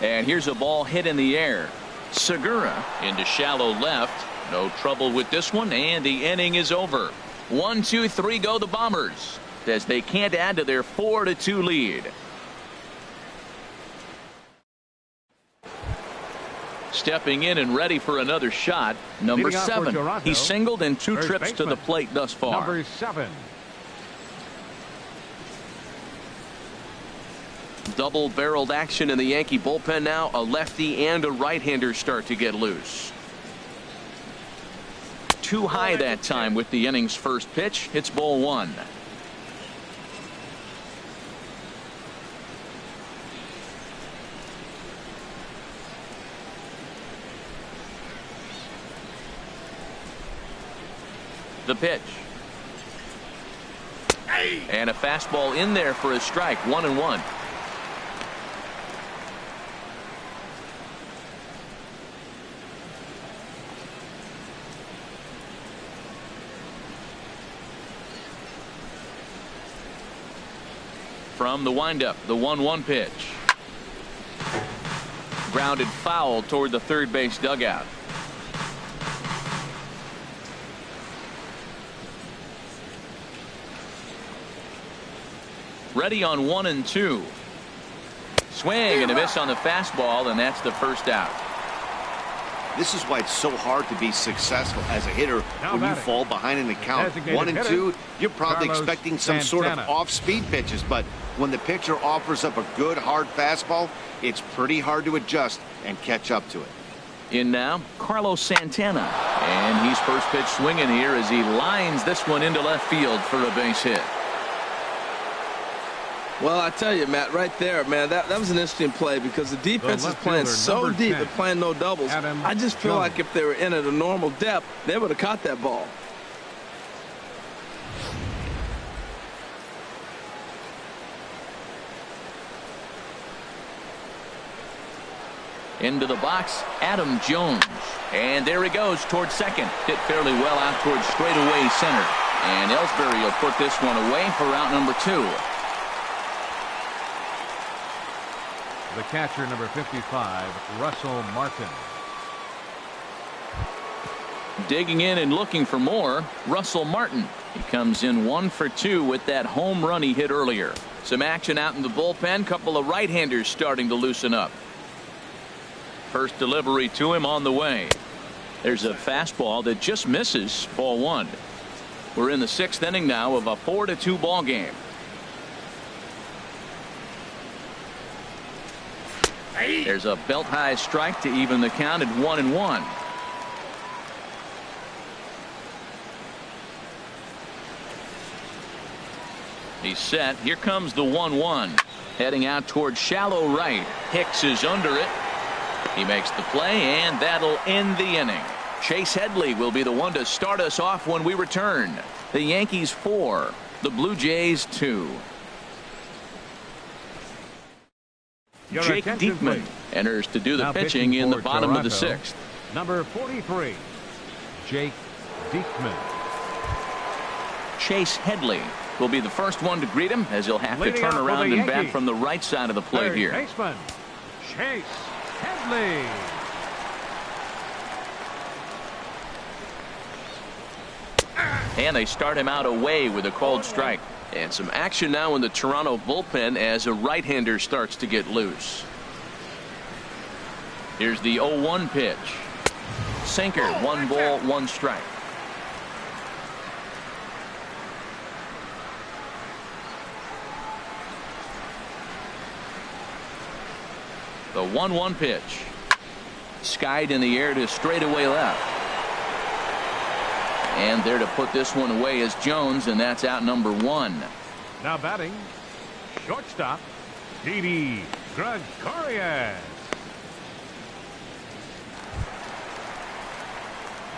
And here's a ball hit in the air. Segura into shallow left. No trouble with this one, and the inning is over. 1, 2, 3 go the Bombers as they can't add to their 4-2 lead. Stepping in and ready for another shot, number 7. He singled in 2 trips to the plate thus far. Number 7. Double-barreled action in the Yankee bullpen now. A lefty and a right-hander start to get loose. Too high that time with the inning's first pitch. It's ball 1. The pitch. And a fastball in there for a strike. 1-1. From the windup, the 1-1 pitch. Grounded foul toward the third base dugout. Ready on 1-2. Swing and a miss on the fastball, and that's the first out. This is why it's so hard to be successful as a hitter when you fall behind in the count. 1-2, you're probably expecting some sort of off-speed pitches, but when the pitcher offers up a good hard fastball, it's pretty hard to adjust and catch up to it. In now, Carlos Santana, and he's first pitch swinging here as he lines this one into left field for a base hit. Well, I tell you, Matt, right there, man, that was an interesting play because the defense is playing so deep, they're playing no doubles. I just feel like if they were in at a normal depth, they would have caught that ball. Into the box, Adam Jones. And there he goes towards second. Hit fairly well out towards straightaway center. And Ellsbury will put this one away for out number 2. The catcher, number 55, Russell Martin. Digging in and looking for more, Russell Martin. He comes in 1 for 2 with that home run he hit earlier. Some action out in the bullpen. Couple of right-handers starting to loosen up. First delivery to him on the way. There's a fastball that just misses. Ball 1. We're in the 6th inning now of a 4-2 ball game. There's a belt high strike to even the count at 1-1. He's set. Here comes the 1-1. Heading out towards shallow right. Hicks is under it. He makes the play, and that'll end the inning. Chase Headley will be the one to start us off when we return. The Yankees 4, the Blue Jays 2. Jake Diekman enters to do the now pitching in the bottom Toronto, of the 6th. Number 43, Jake Diekman. Chase Headley will be the first one to greet him as he'll have to Leading turn out around for the and bat Yankees, from the right side of the plate third here. baseman, Chase Headley. And they start him out away with a called strike. And some action now in the Toronto bullpen as a right-hander starts to get loose. Here's the 0-1 pitch. Sinker, 1 ball, 1 strike. The 1-1 pitch. Skied in the air to straightaway left. And there to put this one away is Jones, and that's out number 1. Now batting, shortstop, Didi Gregorius.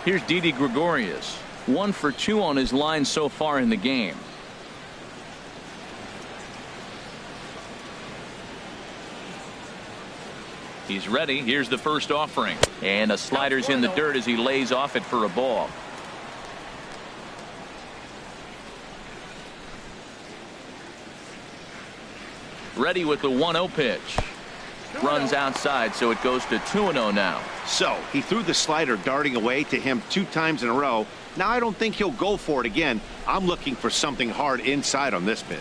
Here's Didi Gregorius. 1 for 2 on his line so far in the game. He's ready. Here's the first offering. And a slider's in the dirt as he lays off it for a ball. Ready with the 1-0 pitch. Runs outside, so it goes to 2-0 now. So he threw the slider darting away to him 2 times in a row. Now I don't think he'll go for it again. I'm looking for something hard inside on this pitch.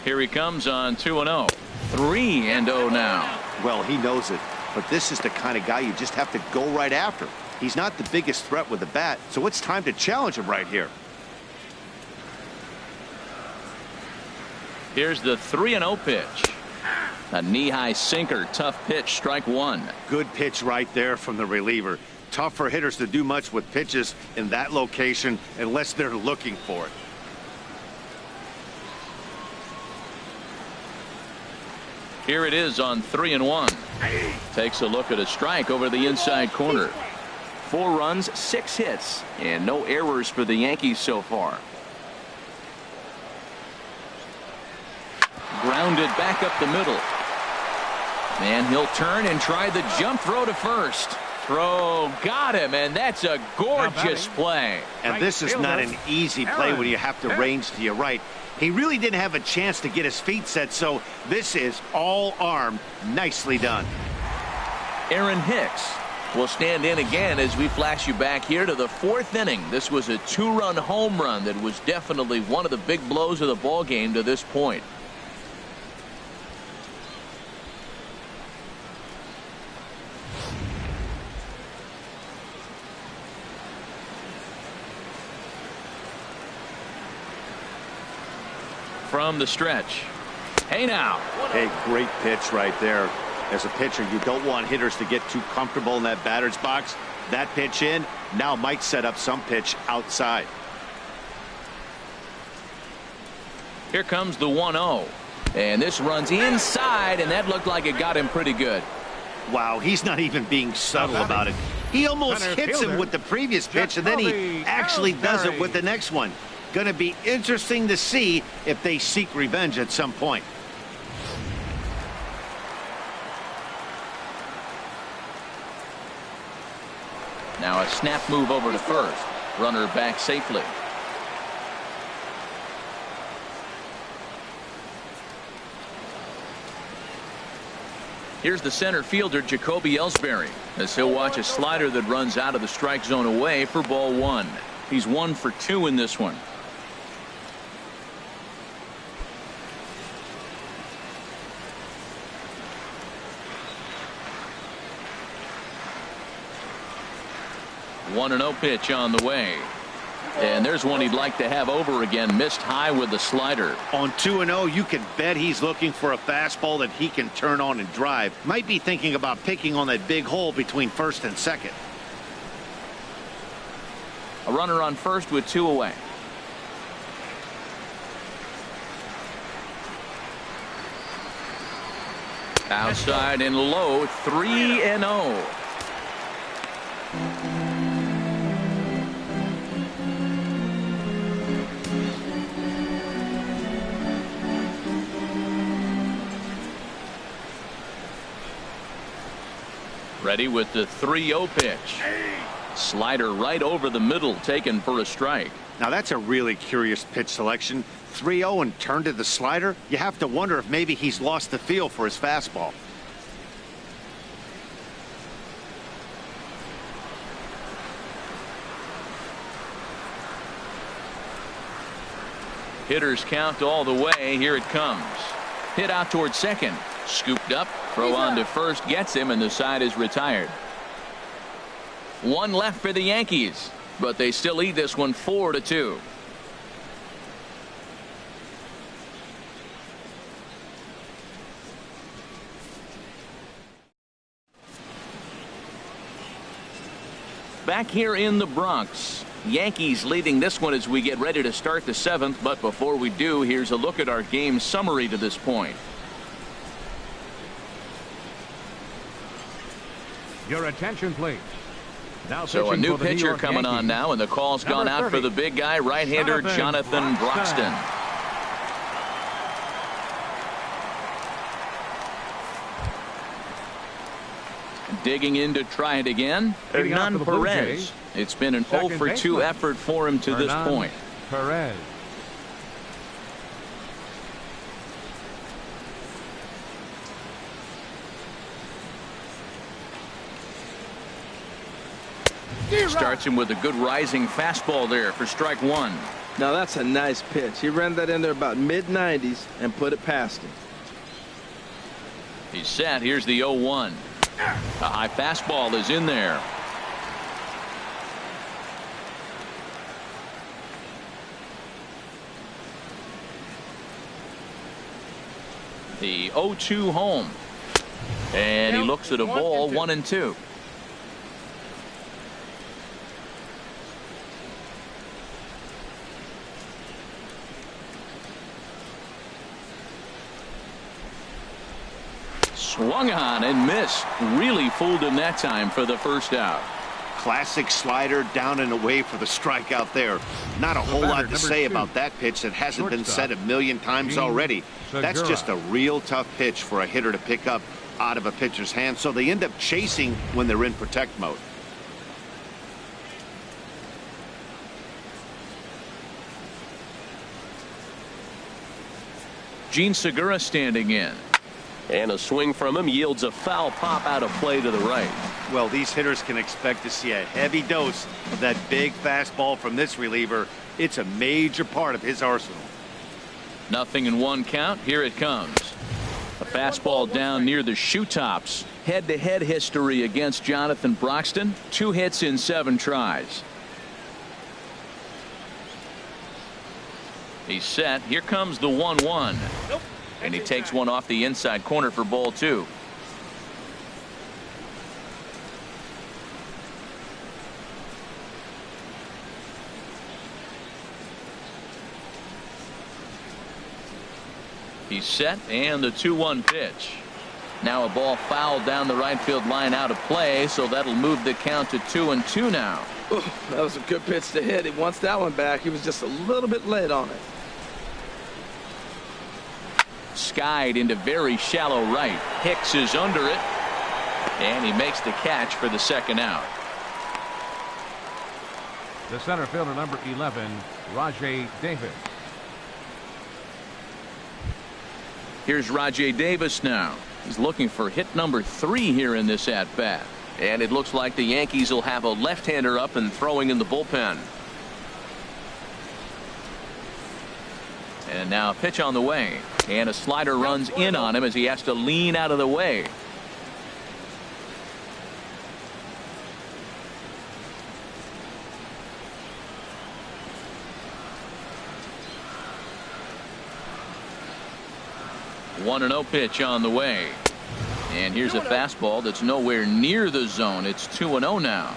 Here he comes on 2-0. 3-0 now. Well, he knows it, but this is the kind of guy you just have to go right after. He's not the biggest threat with the bat, so it's time to challenge him right here. Here's the 3-0 pitch. A knee-high sinker. Tough pitch. Strike 1. Good pitch right there from the reliever. Tough for hitters to do much with pitches in that location unless they're looking for it. Here it is on 3-1. Takes a look at a strike over the inside corner. 4 runs, 6 hits, and no errors for the Yankees so far. Grounded back up the middle. And he'll turn and try the jump throw to first. Throw got him, and that's a gorgeous play. And this is not an easy play when you have to range to your right. He really didn't have a chance to get his feet set, so this is all arm. Nicely done. Aaron Hicks will stand in again as we flash you back here to the 4th inning. This was a 2-run home run that was definitely one of the big blows of the ball game to this point. From the stretch. Hey now. Hey, great pitch right there. As a pitcher, you don't want hitters to get too comfortable in that batter's box. That pitch in now might set up some pitch outside. Here comes the 1-0. And this runs inside, and that looked like it got him pretty good. Wow, he's not even being subtle about it. He almost hits him with the previous pitch, and then he actually does it with the next one. Going to be interesting to see if they seek revenge at some point. Now a snap move over to first. Runner back safely. Here's the center fielder, Jacoby Ellsbury, as he'll watch a slider that runs out of the strike zone away for ball 1. He's 1 for 2 in this one. One 1-0 pitch on the way. And there's one he'd like to have over again. Missed high with the slider. On 2-0, you can bet he's looking for a fastball that he can turn on and drive. Might be thinking about picking on that big hole between first and second. A runner on first with 2 away. Outside and low, 3-0. Ready with the 3-0 pitch. Slider right over the middle, taken for a strike. Now that's a really curious pitch selection. 3-0 and turned to the slider. You have to wonder if maybe he's lost the feel for his fastball. Hitters count all the way. Here it comes. Hit out towards second. Scooped up. Throw on to first. Gets him, and the side is retired. 1 left for the Yankees, but they still lead this one 4-2. Back here in the Bronx, Yankees leading this one as we get ready to start the 7th. But before we do, here's a look at our game summary to this point. Your attention, please. Now so a new pitcher coming on now, and the call's gone out for the big guy, right-hander Jonathan Broxton. Digging in to try it again, Hernan Perez. It's been an 0 for 2 effort for him to this point. Perez. Starts him with a good rising fastball there for strike 1. Now that's a nice pitch. He ran that in there about mid-90s and put it past him. He's set. Here's the 0-1. A high fastball is in there. The 0-2 home. And he looks at a ball, 1-2. Swung on and missed. Really fooled him that time for the first out. Classic slider down and away for the strikeout there. Not a whole lot to say about that pitch that hasn't been said a million times already. That's just a real tough pitch for a hitter to pick up out of a pitcher's hand, so they end up chasing when they're in protect mode. Gene Segura standing in. And a swing from him yields a foul pop out of play to the right. Well, these hitters can expect to see a heavy dose of that big fastball from this reliever. It's a major part of his arsenal. 0-1 count. Here it comes. A fastball down near the shoe tops. Head-to-head history against Jonathan Broxton. 2 hits in 7 tries. He's set. Here comes the 1-1. Nope. And he takes one off the inside corner for ball 2. He's set, and the 2-1 pitch. Now a ball fouled down the right field line out of play, so that'll move the count to 2-2 now. Ooh, that was a good pitch to hit. He wants that one back. He was just a little bit late on it. Skied into very shallow right. Hicks is under it, and he makes the catch for the second out. The center fielder, number 11, Rajay Davis. Here's Rajay Davis now. He's looking for hit number 3 here in this at-bat. And it looks like the Yankees will have a left-hander up and throwing in the bullpen. And now a pitch on the way. And a slider runs in on him as he has to lean out of the way. One 1-0 pitch on the way. And here's a fastball that's nowhere near the zone. It's 2-0 now.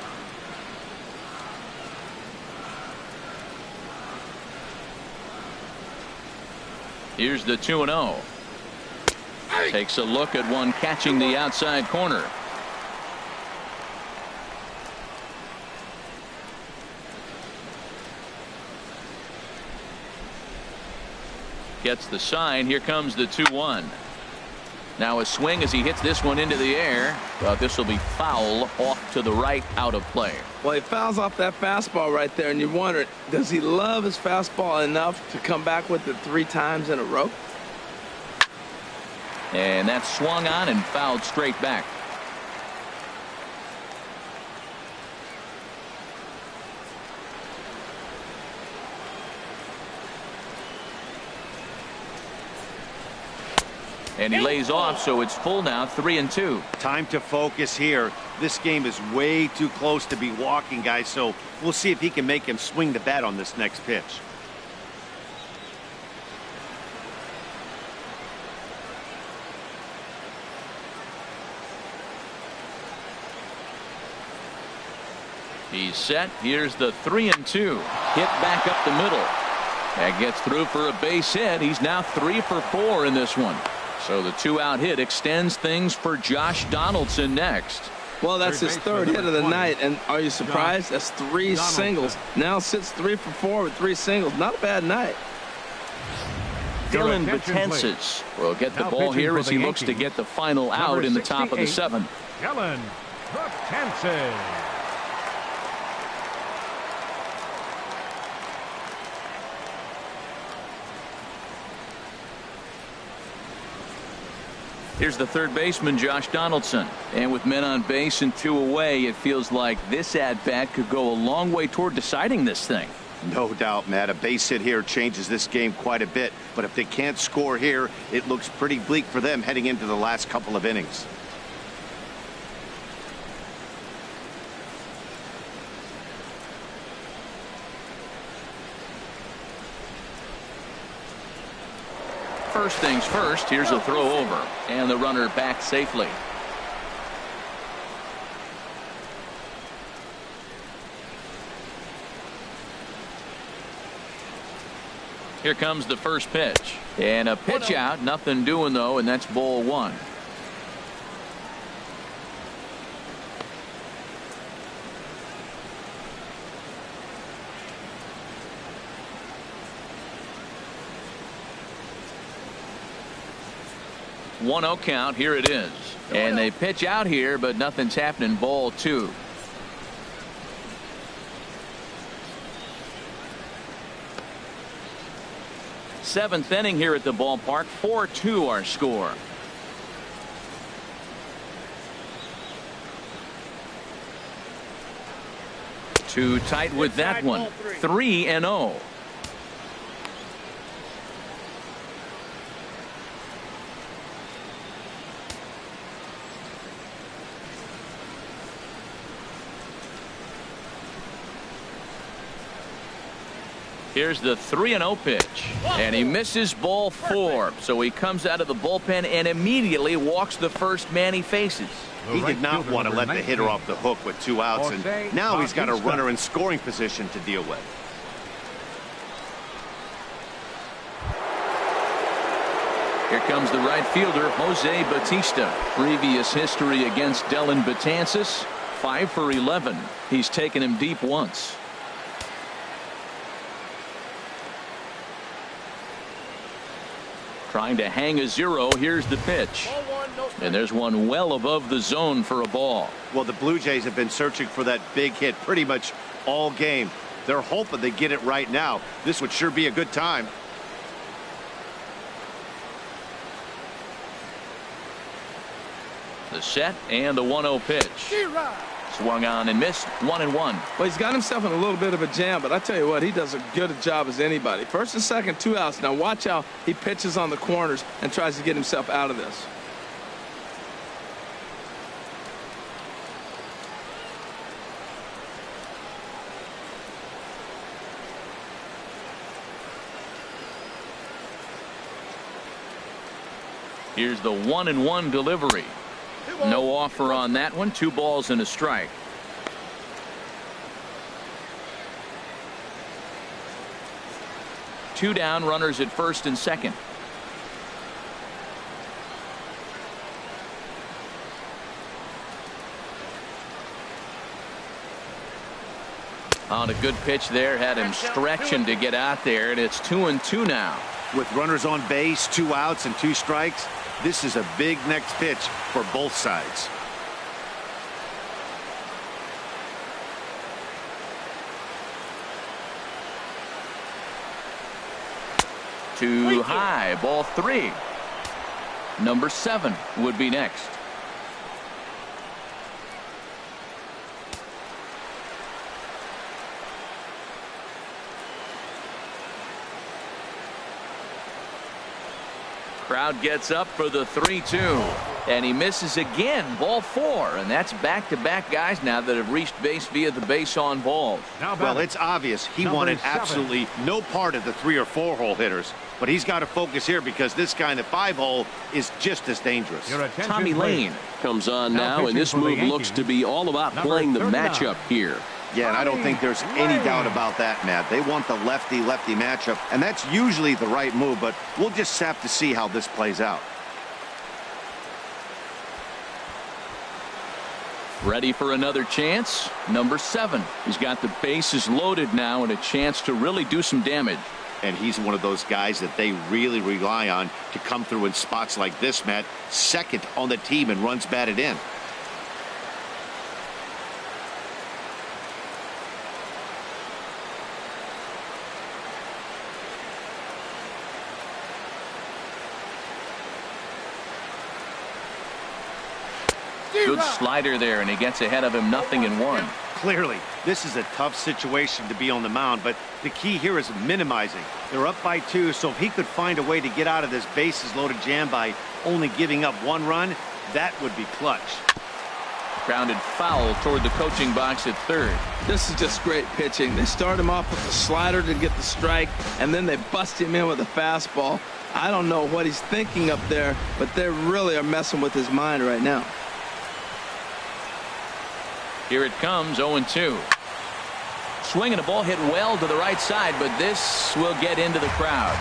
Here's the 2-0. Takes a look at one catching the outside corner. Gets the sign. Here comes the 2-1. Now a swing as he hits this one into the air, but this will be foul off to the right, out of play. Well, he fouls off that fastball right there, and you wonder, does he love his fastball enough to come back with it 3 times in a row? And that's swung on and fouled straight back. And he lays off, so it's full now, 3-2. Time to focus here. This game is way too close to be walking, guys, so we'll see if he can make him swing the bat on this next pitch. He's set. Here's the 3-2. Hit back up the middle. That gets through for a base hit. He's now 3 for 4 in this one. So the 2-out hit extends things for Josh Donaldson next. Well, that's his 3rd hit of the night, and are you surprised? That's 3 singles. Now sits 3 for 4 with 3 singles. Not a bad night. Dylan Betances will get the ball here as he looks to get the final out in the top of the 7th. Dylan Betances. Here's the third baseman, Josh Donaldson. And with men on base and 2 away, it feels like this at-bat could go a long way toward deciding this thing. No doubt, Matt. A base hit here changes this game quite a bit. But if they can't score here, it looks pretty bleak for them heading into the last couple of innings. First things first, here's a throw over, and the runner back safely. Here comes the first pitch, and a pitch out, nothing doing though, and that's ball 1. 1-0 count. Here it is. And they pitch out here, but nothing's happening. Ball 2. Seventh inning here at the ballpark. 4-2 our score. Too tight with that one. 3-0. Here's the 3-0 pitch. And he misses ball 4. So he comes out of the bullpen and immediately walks the first man he faces. He did not want to let the hitter off the hook with 2 outs, and now he's got a runner in scoring position to deal with. Here comes the right fielder, Jose Bautista. Previous history against Dellin Betances, 5 for 11. He's taken him deep once. Trying to hang a 0. Here's the pitch. And there's one well above the zone for a ball. Well, the Blue Jays have been searching for that big hit pretty much all game. They're hoping they get it right now. This would sure be a good time. The set and the 1-0 pitch. Swung on and missed. 1-1. Well, he's got himself in a little bit of a jam, but I tell you what, he does as good a job as anybody. First and second, 2 outs. Now watch how he pitches on the corners and tries to get himself out of this. Here's the 1-1 delivery. No offer on that one. 2 balls and a strike. Two down, runners at first and second. On a good pitch there, had him stretching to get out there, and it's 2-2 now. With runners on base, 2 outs and 2 strikes, this is a big next pitch for both sides. Too high. Ball 3. Number 7 would be next. Crowd gets up for the 3-2, and he misses again. Ball 4, and that's back-to-back guys now that have reached base via the base on balls. Well, it's obvious he wanted absolutely no part of the 3 or 4 hole hitters, but he's got to focus here because this guy in the 5 hole is just as dangerous. Tommy Lane comes on now, and this move looks to be all about playing the matchup here. Yeah, and I don't think there's any doubt about that, Matt. They want the lefty-lefty matchup, and that's usually the right move, but we'll just have to see how this plays out. Ready for another chance. Number 7. He's got the bases loaded now and a chance to really do some damage. And he's one of those guys that they really rely on to come through in spots like this, Matt. Second on the team and runs batted in. Good slider there, and he gets ahead of him. 0-1. Clearly, this is a tough situation to be on the mound, but the key here is minimizing. They're up by 2, so if he could find a way to get out of this bases loaded jam by only giving up 1 run, that would be clutch. Grounded foul toward the coaching box at third. This is just great pitching. They start him off with the slider to get the strike, and then they bust him in with a fastball. I don't know what he's thinking up there, but they really are messing with his mind right now. Here it comes, 0-2. Swing and a ball hit well to the right side, but this will get into the crowd.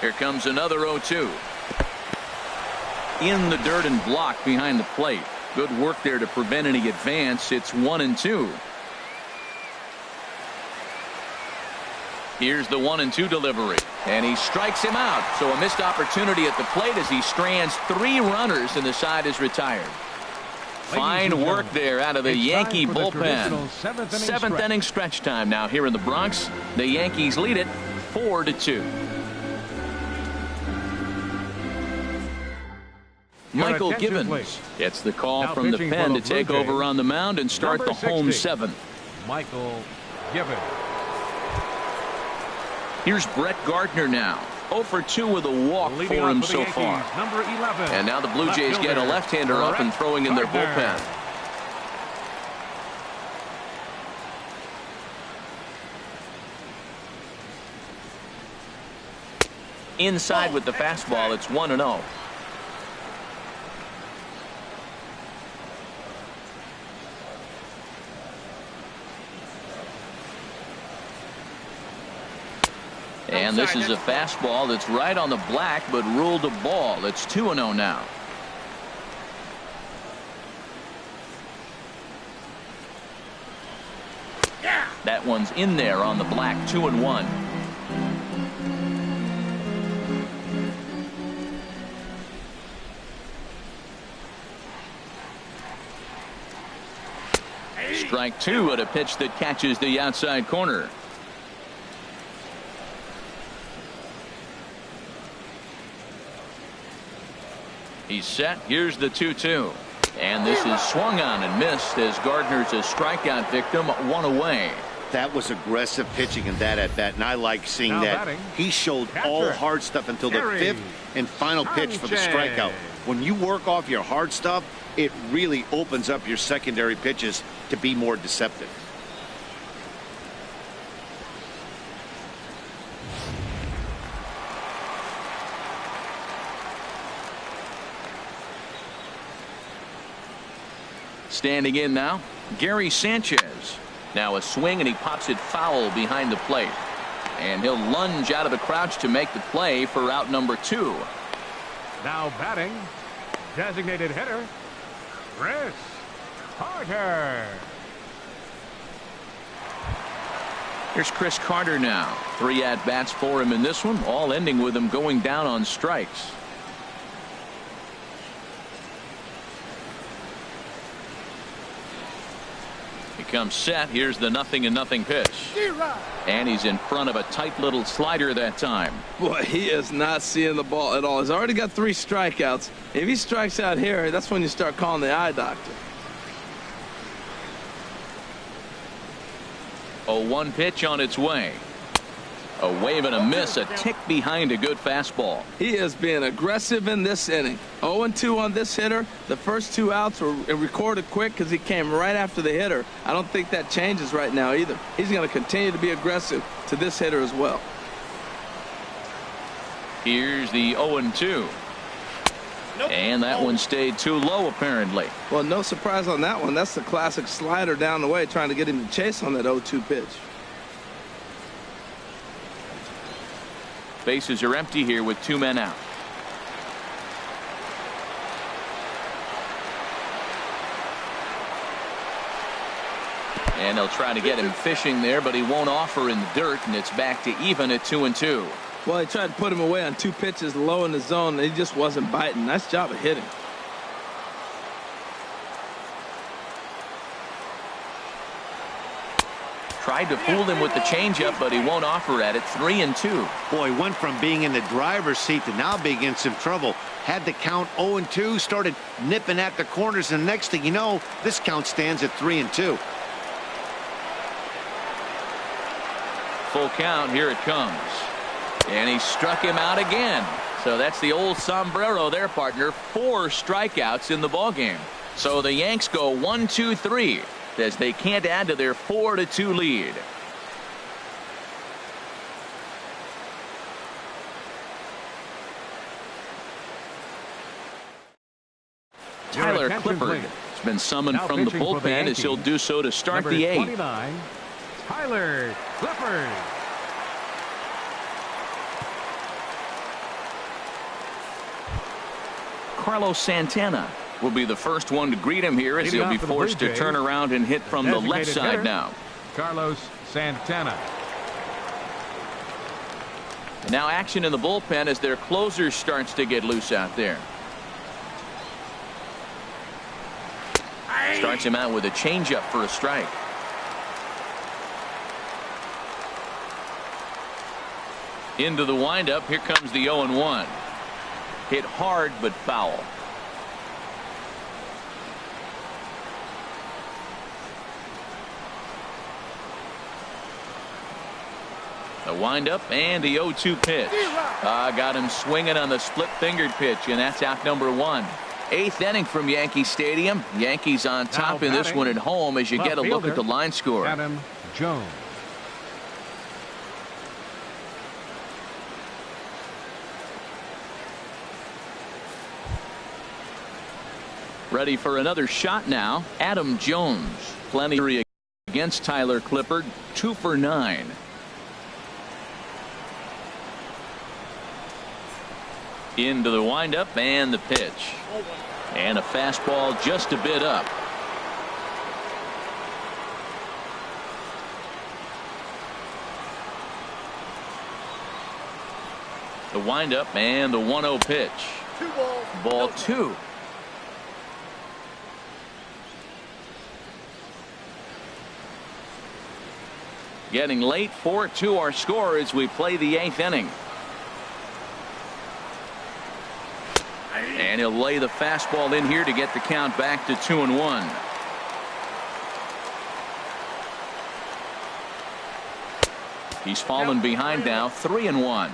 Here comes another 0-2. In the dirt and blocked behind the plate. Good work there to prevent any advance. It's 1-2. Here's the 1-2 delivery, and he strikes him out. So a missed opportunity at the plate as he strands 3 runners and the side is retired. Fine work there out of the Yankee bullpen. Seventh inning stretch time now here in the Bronx. The Yankees lead it 4-2. Michael Gibbons gets the call from the pen to take over on the mound and start the home 7th. Michael Gibbons. Here's Brett Gardner now. 0 for 2 with a walk for him so far. Number 11. And now the Blue Jays get a left-hander up and throwing in their bullpen. Inside with the fastball, it's 1-0. And this is a fastball that's right on the black but ruled a ball. It's 2-0 now. That one's in there on the black. 2-1. Strike 2 at a pitch that catches the outside corner. He's set. Here's the 2-2. And this is swung on and missed as Gardner's a strikeout victim, 1 away. That was aggressive pitching in that at bat, and I like seeing that. He showed all hard stuff until the 5th and final pitch for the strikeout. When you work off your hard stuff, it really opens up your secondary pitches to be more deceptive. Standing in now, Gary Sanchez. Now a swing and he pops it foul behind the plate. And he'll lunge out of the crouch to make the play for out number 2. Now batting, designated hitter, Chris Carter. Here's Chris Carter now. 3 at-bats for him in this one, all ending with him going down on strikes. Comes set. Here's the 0-0 pitch. And he's in front of a tight little slider that time. Boy, he is not seeing the ball at all. He's already got 3 strikeouts. If he strikes out here, that's when you start calling the eye doctor. 0-1 pitch on its way. A wave and a miss, a tick behind a good fastball. He is being aggressive in this inning. 0-2 on this hitter. The first 2 outs were recorded quick because he came right after the hitter. I don't think that changes right now either. He's going to continue to be aggressive to this hitter as well. Here's the 0-2. And that one stayed too low apparently. Well, no surprise on that one. That's the classic slider down the way trying to get him to chase on that 0-2 pitch. Bases are empty here with 2 men out. And they'll try to get him fishing there, but he won't offer in the dirt, and it's back to even at 2-2. Well, he tried to put him away on 2 pitches low in the zone, and he just wasn't biting. Nice job of hitting. Tried to fool him with the changeup, but he won't offer at it. 3-2. Boy, went from being in the driver's seat to now being in some trouble. Had the count 0-2, started nipping at the corners, and the next thing you know, this count stands at 3-2. Full count. Here it comes. And he struck him out again. So that's the old sombrero there, partner. 4 strikeouts in the ballgame. So the Yanks go 1-2-3. As they can't add to their 4-2 lead. Tyler Clifford has been summoned from the bullpen as he'll do so to start the 8th. 29, Tyler Clifford. Carlos Santana will be the first one to greet him here as he'll be forced to turn around and hit from the left side now. Carlos Santana. Now action in the bullpen as their closer starts to get loose out there. Starts him out with a changeup for a strike. Into the windup. Here comes the 0-1. Hit hard but foul. The windup and the 0-2 pitch. Got him swinging on the split-fingered pitch, and that's out number 1. 8th inning from Yankee Stadium. Yankees on top in this one at home as you get a look at the line score. Adam Jones. Ready for another shot now. Adam Jones. Plenty against Tyler Clippard. 2 for 9. Into the windup and the pitch. And a fastball just a bit up. The windup and the 1-0 pitch. Ball 2. Getting late. 4-2 our score as we play the 8th inning. And he'll lay the fastball in here to get the count back to 2-1. He's fallen behind now. 3-1.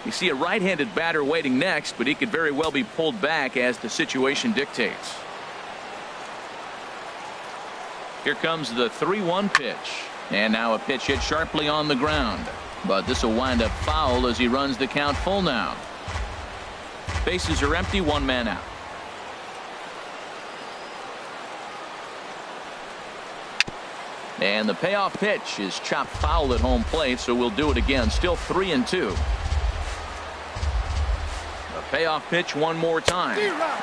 You see a right-handed batter waiting next, but he could very well be pulled back as the situation dictates. Here comes the 3-1 pitch. And now a pitch hit sharply on the ground. But this will wind up foul as he runs the count full now. Bases are empty. 1 man out. And the payoff pitch is chopped foul at home plate, so we'll do it again. Still 3-2. The payoff pitch one more time.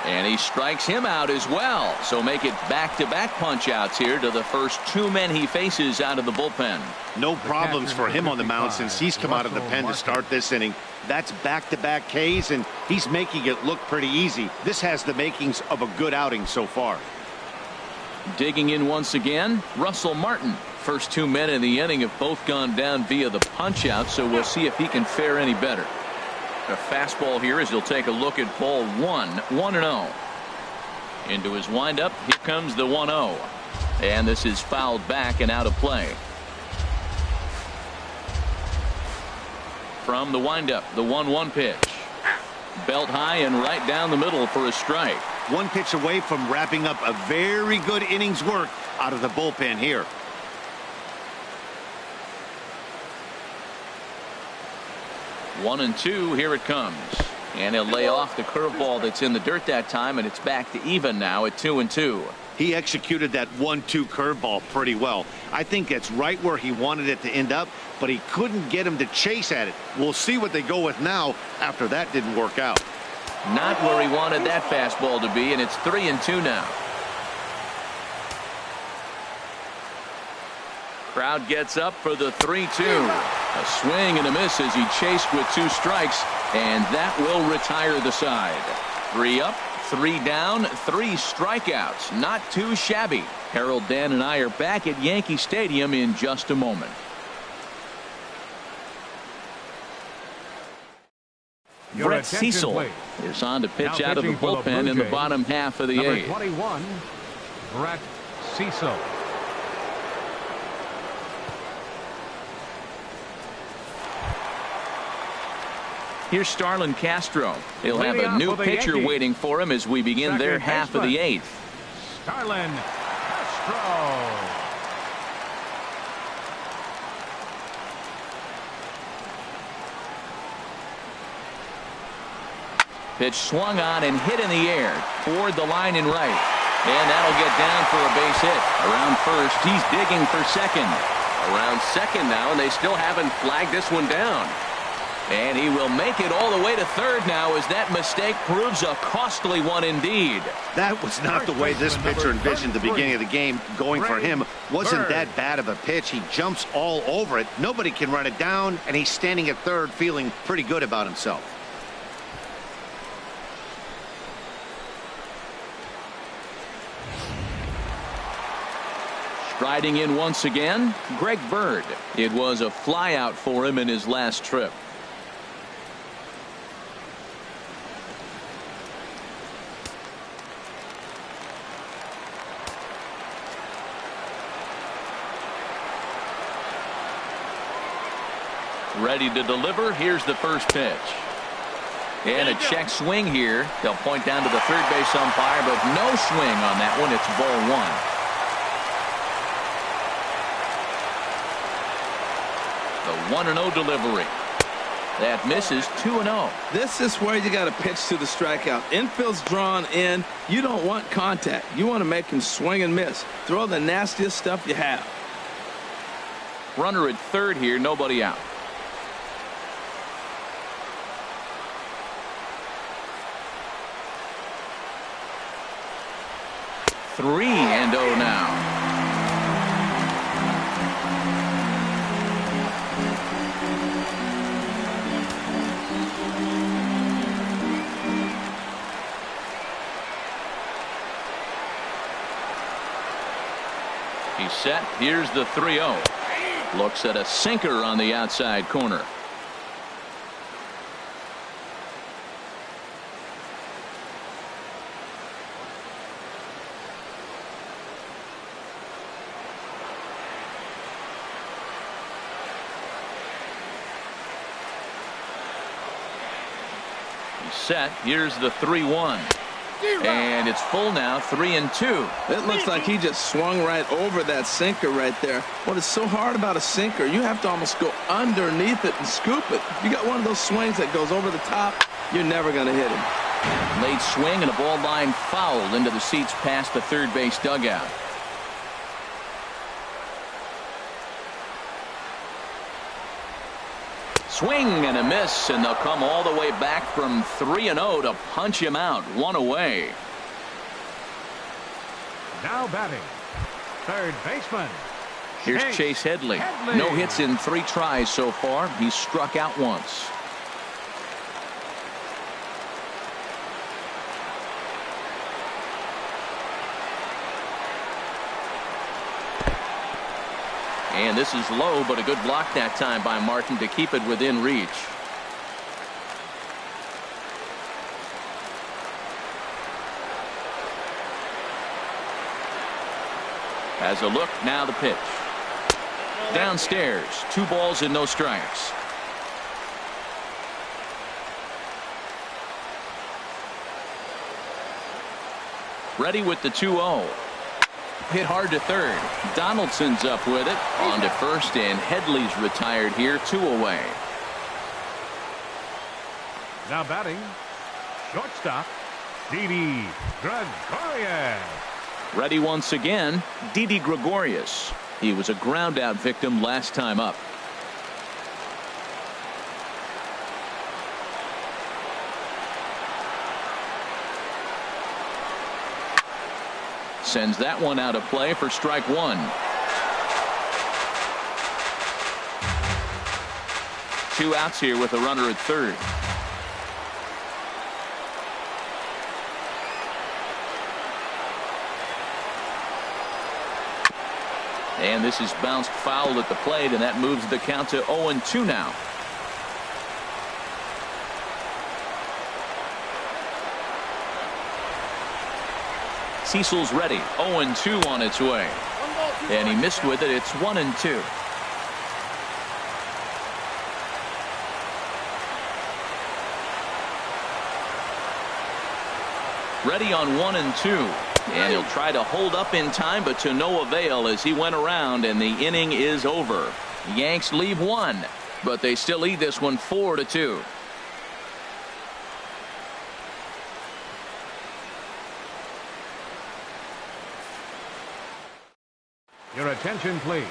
And he strikes him out as well. So make it back-to-back punch-outs here to the first 2 men he faces out of the bullpen. No problems for him on the mound since he's come out of the pen to start this inning. That's back-to-back Ks, and he's making it look pretty easy. This has the makings of a good outing so far. Digging in once again, Russell Martin. First 2 men in the inning have both gone down via the punch-out, so we'll see if he can fare any better. A fastball here as he'll take a look at ball 1. 1-0. Into his windup. Here comes the 1-0. And this is fouled back and out of play. From the windup, the 1-1 pitch. Belt high and right down the middle for a strike. 1 pitch away from wrapping up a very good inning's work out of the bullpen here. One and 2. Here it comes. And he'll lay off the curveball that's in the dirt that time, and it's back to even now at 2-2. He executed that 1-2 curveball pretty well. I think it's right where he wanted it to end up, but he couldn't get him to chase at it. We'll see what they go with now after that didn't work out. Not where he wanted that fastball to be, and it's 3-2 now. Crowd gets up for the 3-2. A swing and a miss as he chased with 2 strikes, and that will retire the side. 3 up, 3 down, 3 strikeouts. Not too shabby. Harold, Dan, and I are back at Yankee Stadium in just a moment. Brett Cecil is on to pitch out of the bullpen in the bottom half of the 8th. 21, Brett Cecil. Here's Starlin Castro. He'll have a new pitcher waiting for him as we begin their half of the 8th. Starlin Castro. Pitch swung on and hit in the air toward the line and right. And that'll get down for a base hit. Around first, he's digging for second. Around second now, and they still haven't flagged this one down. And he will make it all the way to third now as that mistake proves a costly one indeed. That was not the way this pitcher envisioned the beginning of the game going for him. Wasn't that bad of a pitch. He jumps all over it. Nobody can run it down, and he's standing at third feeling pretty good about himself. Striding in once again, Greg Bird. It was a flyout for him in his last trip. Ready to deliver. Here's the first pitch. And a check swing here. They'll point down to the third base umpire, but no swing on that one. It's ball one. The 1-0 delivery. That misses. 2-0. This is where you got to pitch to the strikeout. Infield's drawn in. You don't want contact. You want to make him swing and miss. Throw the nastiest stuff you have. Runner at third here. Nobody out. 3-0 now. He's set. Here's the 3-0. Looks at a sinker on the outside corner. He's set. Here's the 3-1. And it's full now, 3-2. It looks like he just swung right over that sinker right there. What is so hard about a sinker, you have to almost go underneath it and scoop it. If you got one of those swings that goes over the top, you're never going to hit him. Late swing and a ball line fouled into the seats past the third base dugout. Swing and a miss, and they'll come all the way back from 3-0 to punch him out. One away. Now batting, third baseman. Here's Chase Headley. No hits in 3 tries so far. He's struck out once. And this is low, but a good block that time by Martin to keep it within reach. Has a look, now the pitch. Downstairs, 2 balls and no strikes. Ready with the 2-0. Hit hard to third. Donaldson's up with it. On to first, and Headley's retired here. 2 away. Now batting, shortstop, Didi Gregorius. Ready once again, Didi Gregorius. He was a ground out victim last time up. Sends that one out of play for strike 1. Two outs here with a runner at third. And this is bounced foul at the plate, and that moves the count to 0-2 now. Cecil's ready. 0-2 on its way. And he missed with it. It's 1-2. Ready on 1-2. And he'll try to hold up in time, but to no avail as he went around, and the inning is over. Yanks leave 1, but they still lead this one 4-2. Your attention, please.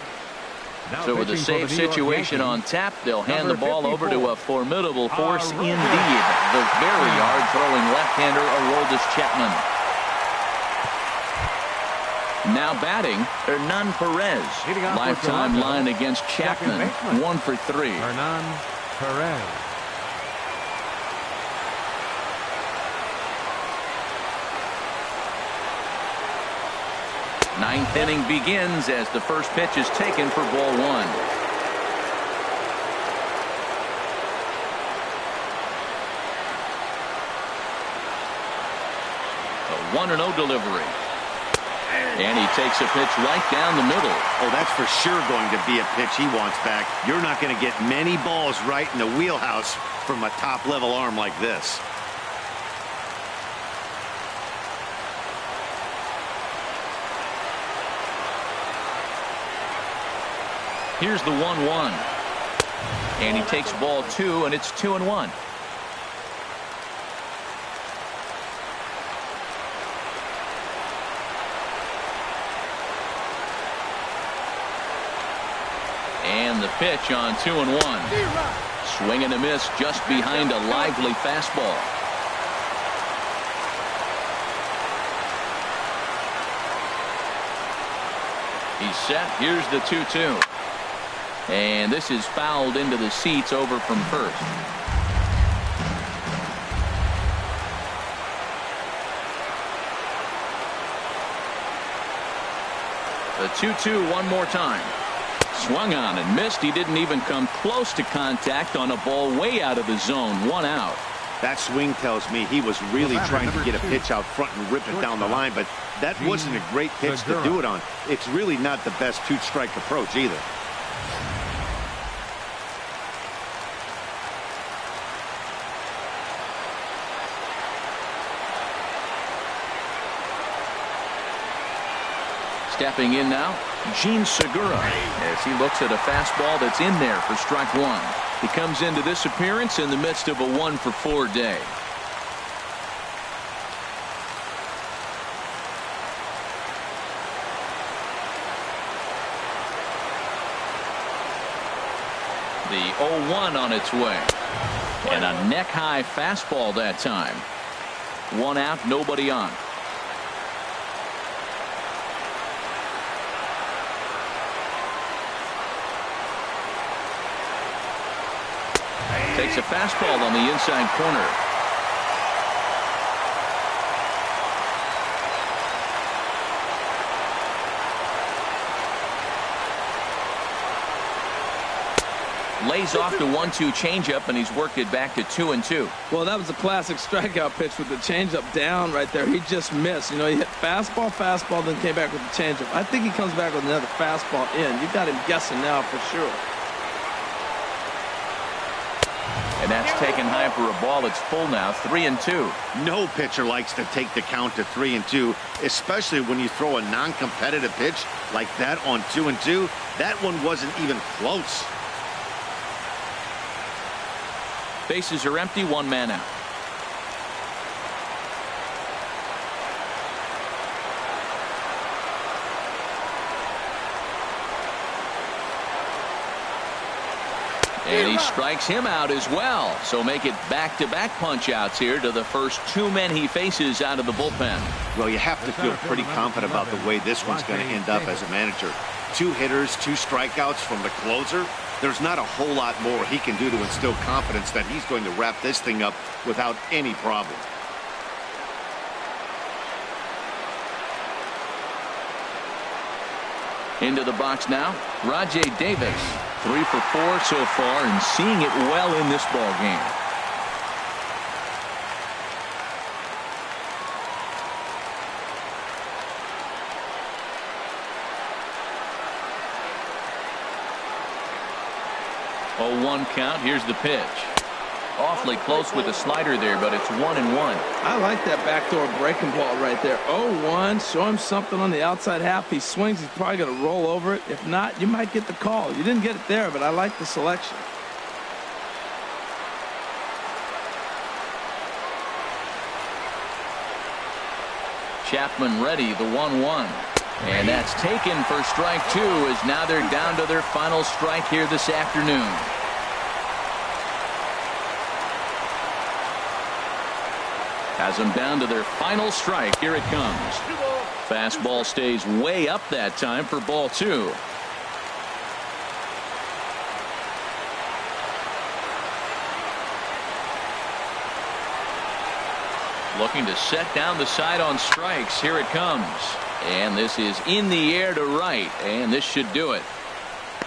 So with a safe situation on tap, they'll hand the ball over to a formidable force indeed. The very hard-throwing left-hander, Aroldis Chapman. Now batting, Hernan Perez. Lifetime line against Chapman, 1 for 3. Hernan Perez. Ninth inning begins as the first pitch is taken for ball 1. A 1-0 delivery. And he takes a pitch right down the middle. Oh, that's for sure going to be a pitch he wants back. You're not going to get many balls right in the wheelhouse from a top-level arm like this. Here's the 1-1. And he takes ball 2, and it's 2-1. And the pitch on 2-1. Swing and a miss just behind a lively fastball. He's set. Here's the 2-2. And this is fouled into the seats over from first. The 2-2 one more time. Swung on and missed. He didn't even come close to contact on a ball way out of the zone. 1 out. That swing tells me he was really trying to get a pitch out front and rip it down the line, but that wasn't a great pitch to do it on. It's really not the best two-strike approach either. Stepping in now, Gene Segura, as he looks at a fastball that's in there for strike 1. He comes into this appearance in the midst of a 1-for-4 day. The 0-1 on its way. And a neck-high fastball that time. 1 out, nobody on. Takes a fastball on the inside corner. Lays off the 1-2 changeup, and he's worked it back to 2-2. Well, that was a classic strikeout pitch with the changeup down right there. He just missed. You know, he hit fastball, then came back with the changeup. I think he comes back with another fastball in. You got him guessing now for sure. And that's taken high for a ball. It's full now, 3-2. No pitcher likes to take the count to 3-2, especially when you throw a non-competitive pitch like that on 2-2. That one wasn't even close. Bases are empty, 1 man out. And he strikes him out as well. So make it back-to-back punch-outs here to the first 2 men he faces out of the bullpen. Well, you have to feel pretty confident about the way this one's going to end up as a manager. 2 hitters, 2 strikeouts from the closer. There's not a whole lot more he can do to instill confidence that he's going to wrap this thing up without any problem. Into the box now, Rajay Davis. 3 for 4 so far and seeing it well in this ball game. Oh, 1 count. Here's the pitch. Awfully close with the slider there, but it's 1-1. I like that backdoor breaking ball right there. 0-1. Show him something on the outside half. He swings. He's probably going to roll over it. If not, you might get the call. You didn't get it there, but I like the selection. Chapman ready, the 1-1. And that's taken for strike 2, as now they're down to their final strike here this afternoon. Has them down to their final strike. Here it comes. Fastball stays way up that time for ball 2. Looking to set down the side on strikes. Here it comes. And this is in the air to right. And this should do it.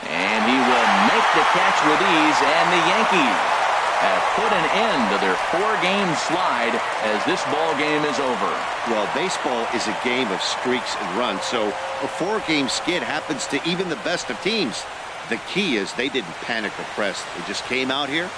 And he will make the catch with ease. And the Yankees have put an end to their 4-game slide as this ball game is over. Well, baseball is a game of streaks and runs. So a 4-game skid happens to even the best of teams. The key is they didn't panic or press. They just came out here,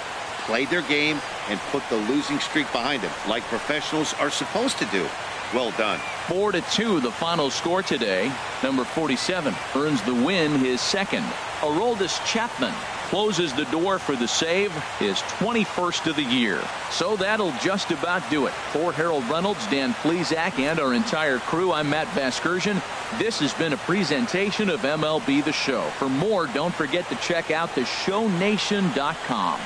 played their game, and put the losing streak behind them, like professionals are supposed to do. Well done. 4-2 the final score today. Number 47 earns the win, his second. Aroldis Chapman closes the door for the save, his 21st of the year. So that'll just about do it. For Harold Reynolds, Dan Plesac, and our entire crew, I'm Matt Vasgersian. This has been a presentation of MLB The Show. For more, don't forget to check out theshownation.com.